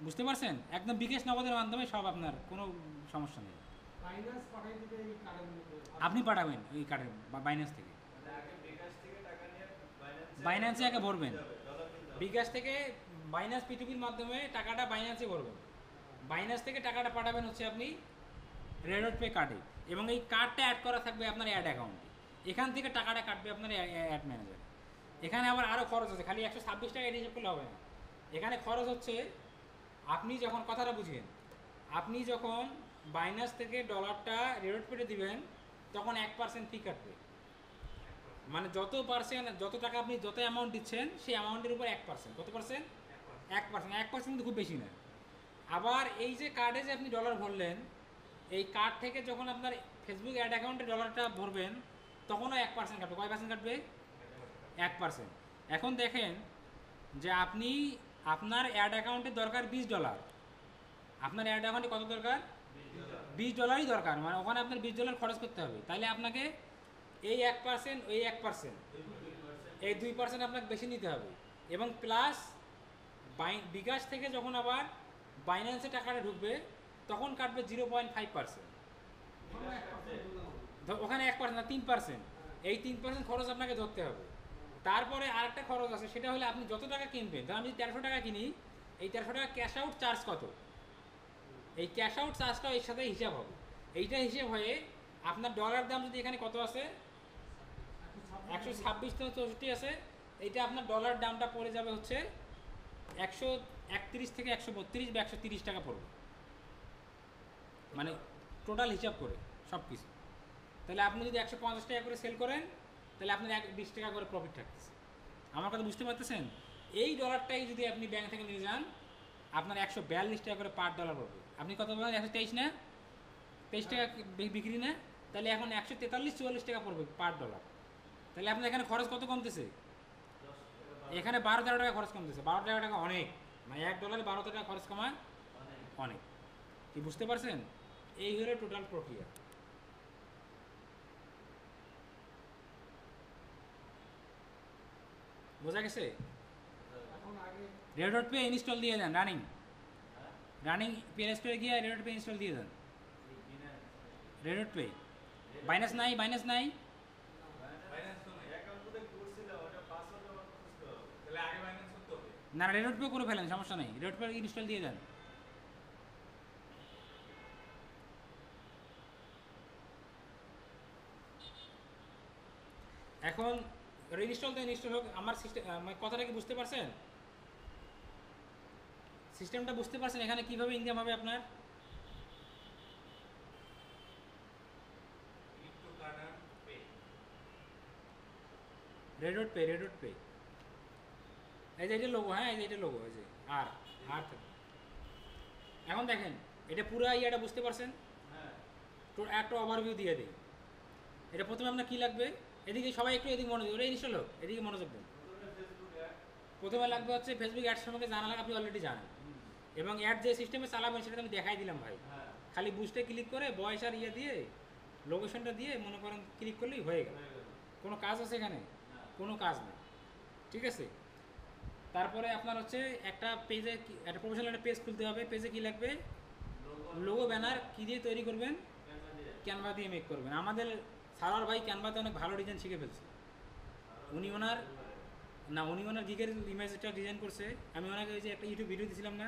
বুঝতে পারছেন? একদম বিকাশ নগদের মাধ্যমে সব, আপনার কোনো সমস্যা নেই। আপনি পাঠাবেন ওই কার্ডের বাইন্যান্স থেকে। বাইন্যান্সে আগে ভরবেন। বিকাশ থেকে বাইন্যান্স P2Pর মাধ্যমে টাকাটা বাইন্যান্সে ভরবেন। বাইন্যান্স থেকে টাকাটা পাঠাবেন হচ্ছে আপনি রেডট পে কার্ডে, এবং এই কার্ডটা অ্যাড করা থাকবে আপনার অ্যাড অ্যাকাউন্টে। এখান থেকে টাকাটা কাটবে আপনার অ্যাড ম্যানেজার। এখানে আবার আরও খরচ আছে, খালি 126 টাকা হিসেব করলে হবে না। এখানে খরচ হচ্ছে, আপনি যখন কথাটা বুঝবেন, আপনি যখন বাইন্যান্স থেকে ডলারটা রেডট পেতে দিবেন, তখন 1% ফি কাটবে। মানে যত টাকা আপনি যত অ্যামাউন্ট দিচ্ছেন, সেই অ্যামাউন্টের উপর 1%। কত পার্সেন্ট? 1%। কিন্তু খুব বেশি না। আবার এই যে কার্ডে যে আপনি ডলার ভরলেন, এই কার্ড থেকে যখন আপনার ফেসবুক অ্যাড অ্যাকাউন্টে ডলারটা ভরবেন, তখনও 1% কাটবে। কয় পার্সেন্ট কাটবে? 1%। এখন দেখেন যে আপনার অ্যাড অ্যাকাউন্টের দরকার $20, আপনার অ্যাড অ্যাকাউন্টে কত দরকার? $20 $20 দরকার, মানে ওখানে আপনার $20 খরচ করতে হবে। তাহলে আপনাকে এই 1%, এই 1%, 2% এই 2% আপনাকে বেশি নিতে হবে। এবং প্লাস বিকাশ থেকে যখন আবার বাইন্যান্সে টাকাটা ঢুকবে তখন কাটবে 0.5%। ওখানে 1% না 3%, এই 3% খরচ আপনাকে ধরতে হবে। তারপরে আরেকটা খরচ আছে, সেটা হলে আপনি যত টাকা কিনবেন, ধর আমি যদি 1300 টাকা কিনি, এই 1300 টাকা ক্যাশ আউট চার্জ কত, এই ক্যাশ আউট চার্জটাও এর সাথে হিসাব হবে। এইটা হিসেব হয়ে আপনার ডলার দাম যদি এখানে কত আছে, 126 থেকে 64 আছে, এইটা আপনার ডলার দামটা পড়ে যাবে হচ্ছে 131 থেকে 132 বা 130 টাকা পড়বে, মানে টোটাল হিসাব করে সব কিছু। তাহলে আপনি যদি 150 টাকা করে সেল করেন, তাহলে আপনার 20 টাকা করে প্রফিট থাকতেছে। আমার কথা বুঝতে পারতেছেন? এই ডলারটাই যদি আপনি ব্যাংক থেকে নিয়ে যান, আপনার 142 টাকা করে পার ডলার পড়বে। আপনি কত বলেন? 123 না, 23 টাকা বিক্রি না, তাহলে এখন 143-44 টাকা পড়বে পার ডলার। তাহলে আপনার এখানে খরচ কত কমতেছে? এখানে 12-13 টাকা খরচ কমতেছে। 12 টাকা অনেক, মানে $1 12 টাকা খরচ কমা অনেক। কি বুঝতে পারছেন? এই হলো টোটাল প্রক্রিয়া। বোঝা গেছে? রেডট পে ইনস্টল দিয়ে দেন, রানিং প্লে স্টোরে গিয়ে রেডট পে ইনস্টল দিয়ে দেন। রেডট পে বাইনাস নাই, বাইন্যান্স তো নাই। অ্যাকাউন্ট কোথায় করছিলাম, ওটা পাসওয়ার্ড আমার খুঁজতে হবে। তাহলে আগে বাইন্যান্স করতে হবে। না, রেডট পে করে ফেলেন, সমস্যা নেই, রেডট পে ইনস্টল দিয়ে দেন। এখন ইনস্টল দেন, ইনস্টল হোক। আমার সিস্টেম, কথাটা কি বুঝতে পারছেন? সিস্টেমটা বুঝতে পারছেন? এখানে কিভাবে ইনকাম হবে আপনার? ক্রিপ্টোকারেন্সি পে। রেডট পে, রেডট পে, এই যে এটা লোগো, হ্যাঁ এই যে এটা লোগো, এই যে আর থাকে। এখন দেখেন এটা পুরো ইয়াটা বুঝতে পারছেন? হ্যাঁ তো একটা ওভারভিউ দিয়ে দিই। এটা প্রথমে আপনার কী লাগবে? এদিকে সবাই একটু এদিকে মনোযোগ, ওটা ইনস্টল হোক, এদিকে মনোযোগ দেন। প্রথমে ফেসবুক অ্যাড, প্রথমে লাগবে হচ্ছে ফেসবুক অ্যাড সম্পর্কে জানা লাগে, আপনি অলরেডি জানেন। এবং অ্যাড যে সিস্টেমে চালাবেন সেটা আমি দেখাই দিলাম ভাই। হ্যাঁ খালি বুস্টে ক্লিক করে বয়স আর ইয়ে দিয়ে লোকেশনটা দিয়ে মনে করেন ক্লিক করলেই হয়ে গেল। হয়ে গেল। কোনো কাজ আছে এখানে? না কোনো কাজ নেই, ঠিক আছে। তারপরে আপনার হচ্ছে একটা পেজে, একটা প্রফেশনাল একটা পেজ খুলতে হবে। পেজে কী লাগবে? লোগো, ব্যানার কী দিয়ে তৈরি করবেন? ক্যানভা দিয়ে। ক্যানভা দিয়ে মেক করবেন। আমাদের সারার ভাই ক্যানভাতে অনেক ভালো ডিজাইন শিখে ফেলছে। উনি ওনার গিগের ইমেজটা ডিজাইন করছে। আমি ওনাকে ওই যে একটা ইউটিউব ভিডিও দিয়েছিলাম না,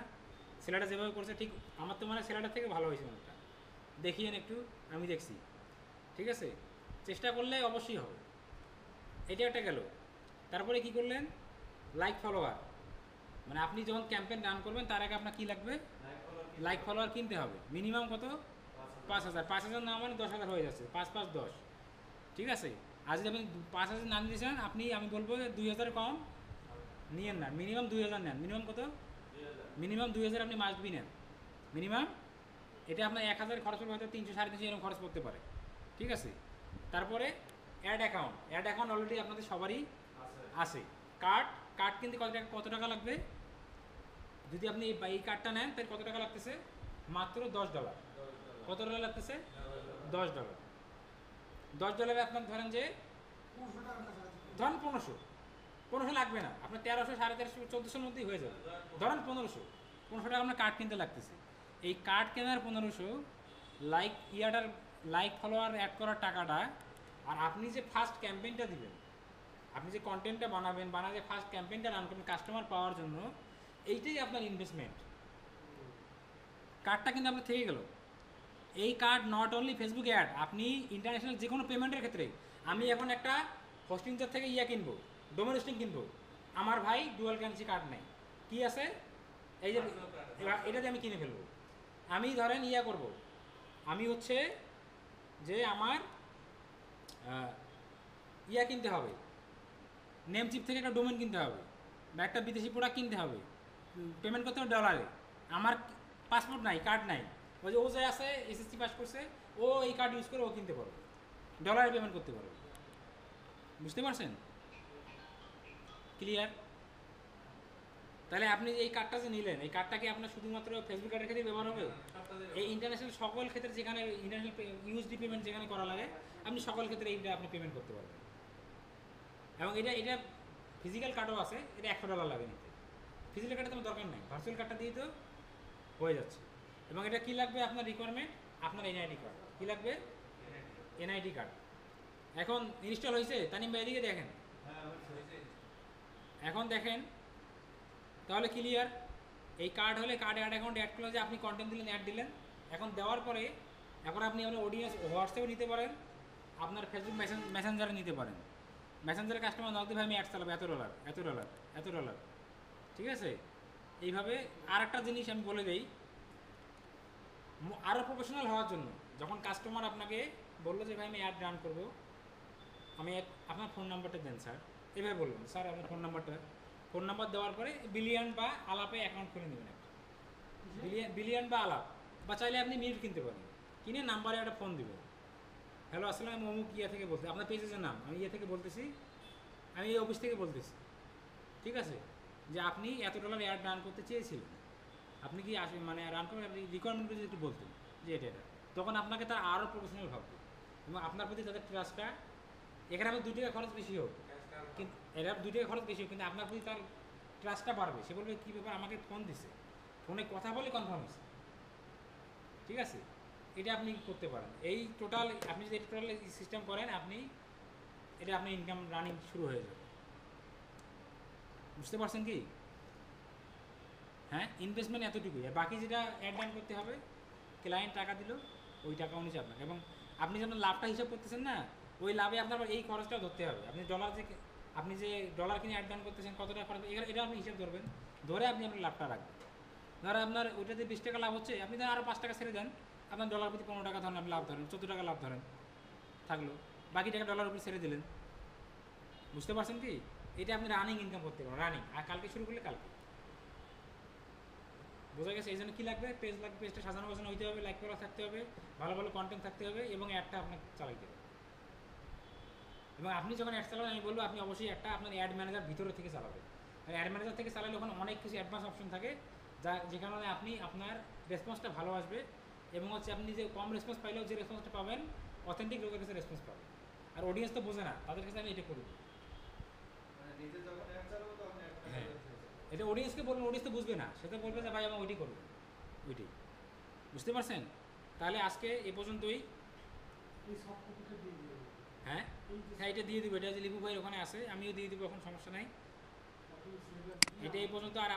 ছেলেটা যেভাবে করছে ঠিক আমার তো মানে ছেলেটার থেকে ভালো হয়েছে অনেকটা। দেখিয়েন একটু, আমি দেখছি, ঠিক আছে। চেষ্টা করলে অবশ্যই হবে। এটা একটা গেল। তারপরে কি করলেন? লাইক ফলোয়ার, মানে আপনি যখন ক্যাম্পেইন রান করবেন তার আগে আপনার কী লাগবে? লাইক ফলোয়ার কিনতে হবে। মিনিমাম কত? 5000। 5000 না মানে 10,000 হয়ে যাচ্ছে, 5 5 10, ঠিক আছে। আর যদি আপনি 5000 না নিয়েছেন, আমি বলবো যে 2000 কম নিয়েন না, মিনিমাম 2000 নেন। মিনিমাম কত? মিনিমাম 2000 আপনি মাস্ট বি নেন মিনিমাম। এটা আপনার 1000 খরচ করবে, হয়তো 300 350 এরকম খরচ করতে পারে, ঠিক আছে। তারপরে অ্যাড অ্যাকাউন্ট অলরেডি আপনাদের সবারই আছে। কার্ড কিনতে কত টাকা লাগবে? যদি আপনি এই কার্ডটা নেন তাহলে কত টাকা লাগতেছে? মাত্র $10। কত ডলার লাগতেছে? $10। $10 আপনার ধরেন যে, ধরেন 1500 লাগবে না আপনার, 1300 1350 1400 মধ্যেই হয়ে যাবে। ধরেন 1500 টাকা আপনার কার্ড কিনতে লাগতেছে। এই কার্ড কেনার 1500, লাইক ফলোয়ার অ্যাড করার টাকাটা, আর আপনি যে ফার্স্ট ক্যাম্পেইনটা দিবেন, আপনি যে কন্টেন্টটা বানাবে ফার্স্ট ক্যাম্পেইনটা রান করবেন কাস্টমার পাওয়ার জন্য, এইটাই আপনার ইনভেস্টমেন্ট। কার্ডটা কিন্তু আপনার থেকে গেল। এই card not only Facebook ad, আপনি ইন্টারন্যাশনাল যে কোনো পেমেন্টের ক্ষেত্রে, আমি এখন একটা হোস্টিংটার থেকে কিনবো, ডোমেন হোস্টিং কিনবো, আমার ভাই ডুয়াল কারেন্সি কার্ড নেই, কি আছে? এই যে এটা দিয়ে আমি কিনে ফেলবো। আমি ধরেন করব, আমি হচ্ছে যে আমার কিনতে হবে, নেমচিপ থেকে একটা ডোমেন কিনতে হবে, বা একটা বিদেশি প্রোডাক্ট কিনতে হবে, পেমেন্ট করতে হবে ডলারে। আমার পাসপোর্ট নাই, কার্ড নাই, ওই যে ও যে আছে এসএসসি পাস করছে, ও এই কার্ড ইউজ করে ও কিনতে পারবে, ডলারে পেমেন্ট করতে পারবে। বুঝতে পারছেন? ক্লিয়ার? তাহলে আপনি এই কার্ডটা যে নিলেন, এই কার্ডটা কি আপনার শুধুমাত্র ফেসবুক অ্যাডের ক্ষেত্রে ব্যবহার হবে? এই ইন্টারন্যাশনাল সকল ক্ষেত্রে যেখানে ইন্টারন্যাশনাল ইউএসডি পেমেন্ট যেখানে করা লাগে, আপনি সকল ক্ষেত্রে এইটা আপনি পেমেন্ট করতে পারবেন। এবং এটা ফিজিক্যাল কার্ডও আছে, এটা $100 লাগে নিতে। ফিজিক্যাল কার্ডে তোমার দরকার নেই, ভার্চুয়াল কার্ডটা দিয়ে তো হয়ে যাচ্ছে। এবং এটা কি লাগবে আপনার রিকোয়ারমেন্ট? আপনার এনআইডি কার্ড। কি লাগবে? NID card. এখন ইনস্টল হয়েছে? তানিম ভাই এদিকে দেখেন। হ্যাঁ আমার হয়েছে। এখন দেখেন তাহলে ক্লিয়ার। এই কার্ড হলে কার্ড অ্যাড অ্যাকাউন্ট অ্যাড করলে যে আপনি কন্টেন্ট দিলেন, অ্যাড দিলেন। এখন দেওয়ার পরে এখন আপনি আপনার অডিয়েন্স হোয়াটসঅ্যাপে নিতে পারেন, আপনার ফেসবুক মেসেঞ্জারে নিতে পারেন। মেসেঞ্জারে কাস্টমার নক দিয়ে ভাই আমি অ্যাড চালাবো $100 ঠিক আছে? এইভাবে আর একটা জিনিস আমি বলে দিই, আরও প্রফেশনাল হওয়ার জন্য যখন কাস্টমার আপনাকে বললো যে ভাই আমি অ্যাড রান করবো, আমি আপনার ফোন নাম্বারটা দেন স্যার, এভাবে বলবেন স্যার আপনার ফোন নাম্বার দেওয়ার পরে বিলিয়ন বা আলাপে অ্যাকাউন্ট খুলে নেবেন একটা। বিলিয়ন বা আলাপ, বা চাইলে আপনি মিনিট কিনতে পারেন, কিনে নাম্বারে একটা ফোন দিবেন। হ্যালো আসসালাম, আমি অমুক ইয়া থেকে বলছি, আপনার পেজের নাম আমি ইয়ে থেকে বলতেছি, আমি এই অফিস থেকে বলতেছি, ঠিক আছে? যে আপনি $100 অ্যাড রান করতে চেয়েছিলেন, আপনি কি মানে রান করবেন, আপনি রিকোয়ারমেন্ট যদি একটু বলতেন যে এটা তখন আপনাকে তার আরও প্রফেশনাল ভাববে এবং আপনার প্রতি তাদের ট্রাস্টটা, এখানে আপনার $2 খরচ বেশি হোক, কিন্তু এটা $2 খরচ বেশি হোক, কিন্তু আপনার প্রতি তার ট্রাস্টটা বাড়বে। সে বলবে কী ব্যাপার, আমাকে ফোন দিছে, ফোনে কথা বলে কনফার্ম হয়েছে, ঠিক আছে? এটা আপনি করতে পারেন। এই টোটাল আপনি যদি টোটাল সিস্টেম করেন, আপনি এটা আপনি ইনকাম রানিং শুরু হয়ে যাবে। বুঝতে পারছেন কি? হ্যাঁ, ইনভেস্টমেন্ট এতটুকুই, আর বাকি যেটা অ্যাড রান করতে হবে, ক্লায়েন্ট টাকা দিল, ওই টাকা অনুযায়ী আপনাকে, এবং আপনি যখন লাভটা হিসাব করতেছেন না, ওই লাভে আপনার এই খরচটাও ধরতে হবে। আপনি যে ডলার কিনে অ্যাড রান করতেছেন, কত টাকা খরচ, এটা আপনি হিসাব ধরবেন, ধরে আপনি আপনার লাভটা রাখবেন। ধরো আপনার ওইটাতে $20 লাভ হচ্ছে, আপনি ধরেন আরও $5 ছেড়ে দেন, আপনার ডলার প্রতি $15 ধরেন, আপনি লাভ ধরেন, $14 লাভ ধরেন, থাকলো, বাকি টাকা ডলার উপরে ছেড়ে দিলেন। বুঝতে পারছেন কি? এটা আপনি রানিং ইনকাম করতে পারেন, রানিং। আর কালকে শুরু করলে কালকে, বোঝা গেছে? এই জন্য কী লাগবে? পেজ লাগবে, পেজটা সাজানো গোছানো হইতে হবে, লাইক করা থাকতে হবে, ভালো ভালো কন্টেন্ট থাকতে হবে, এবং অ্যাডটা আপনাকে চালাইতে হবে। এবং আপনি যখন অ্যাড চালাবেন, আমি বলবো আপনি অবশ্যই একটা আপনার অ্যাড ম্যানেজার ভিতরে থেকে চালাবেন। আর অ্যাড ম্যানেজার থেকে চালালে ওখানে অনেক কিছু অ্যাডভান্স অপশন থাকে, যে কারণে আপনি আপনার রেসপন্সটা ভালো আসবে, এবং হচ্ছে আপনি যে কম রেসপন্স পাইলেও যে রেসপন্সটা পাবেন, অথেন্টিক লোকের কাছে রেসপন্স পাবেন। আর অডিয়েন্স তো বোঝে না, তাদের কাছে আমি এটা করব। মানে নিজে যখন অ্যাড চালাবো তখন একটা হ্যাঁ, এটা অডিয়েন্সকে বলবেন, অডিয়েন্স তো বুঝবে না, সে তো বলবে যে ভাই আমি ওইটাই করবো, ওইটাই। বুঝতে পারছেন? তাহলে আজকে এ পর্যন্তই। হ্যাঁ হ্যাঁ, এটা দিয়ে দিব, এটা যে লিপু ভাইয়ের ওখানে আছে, আমিও দিয়ে দিব, এখন সমস্যা নাই। এটা এই পর্যন্ত। আর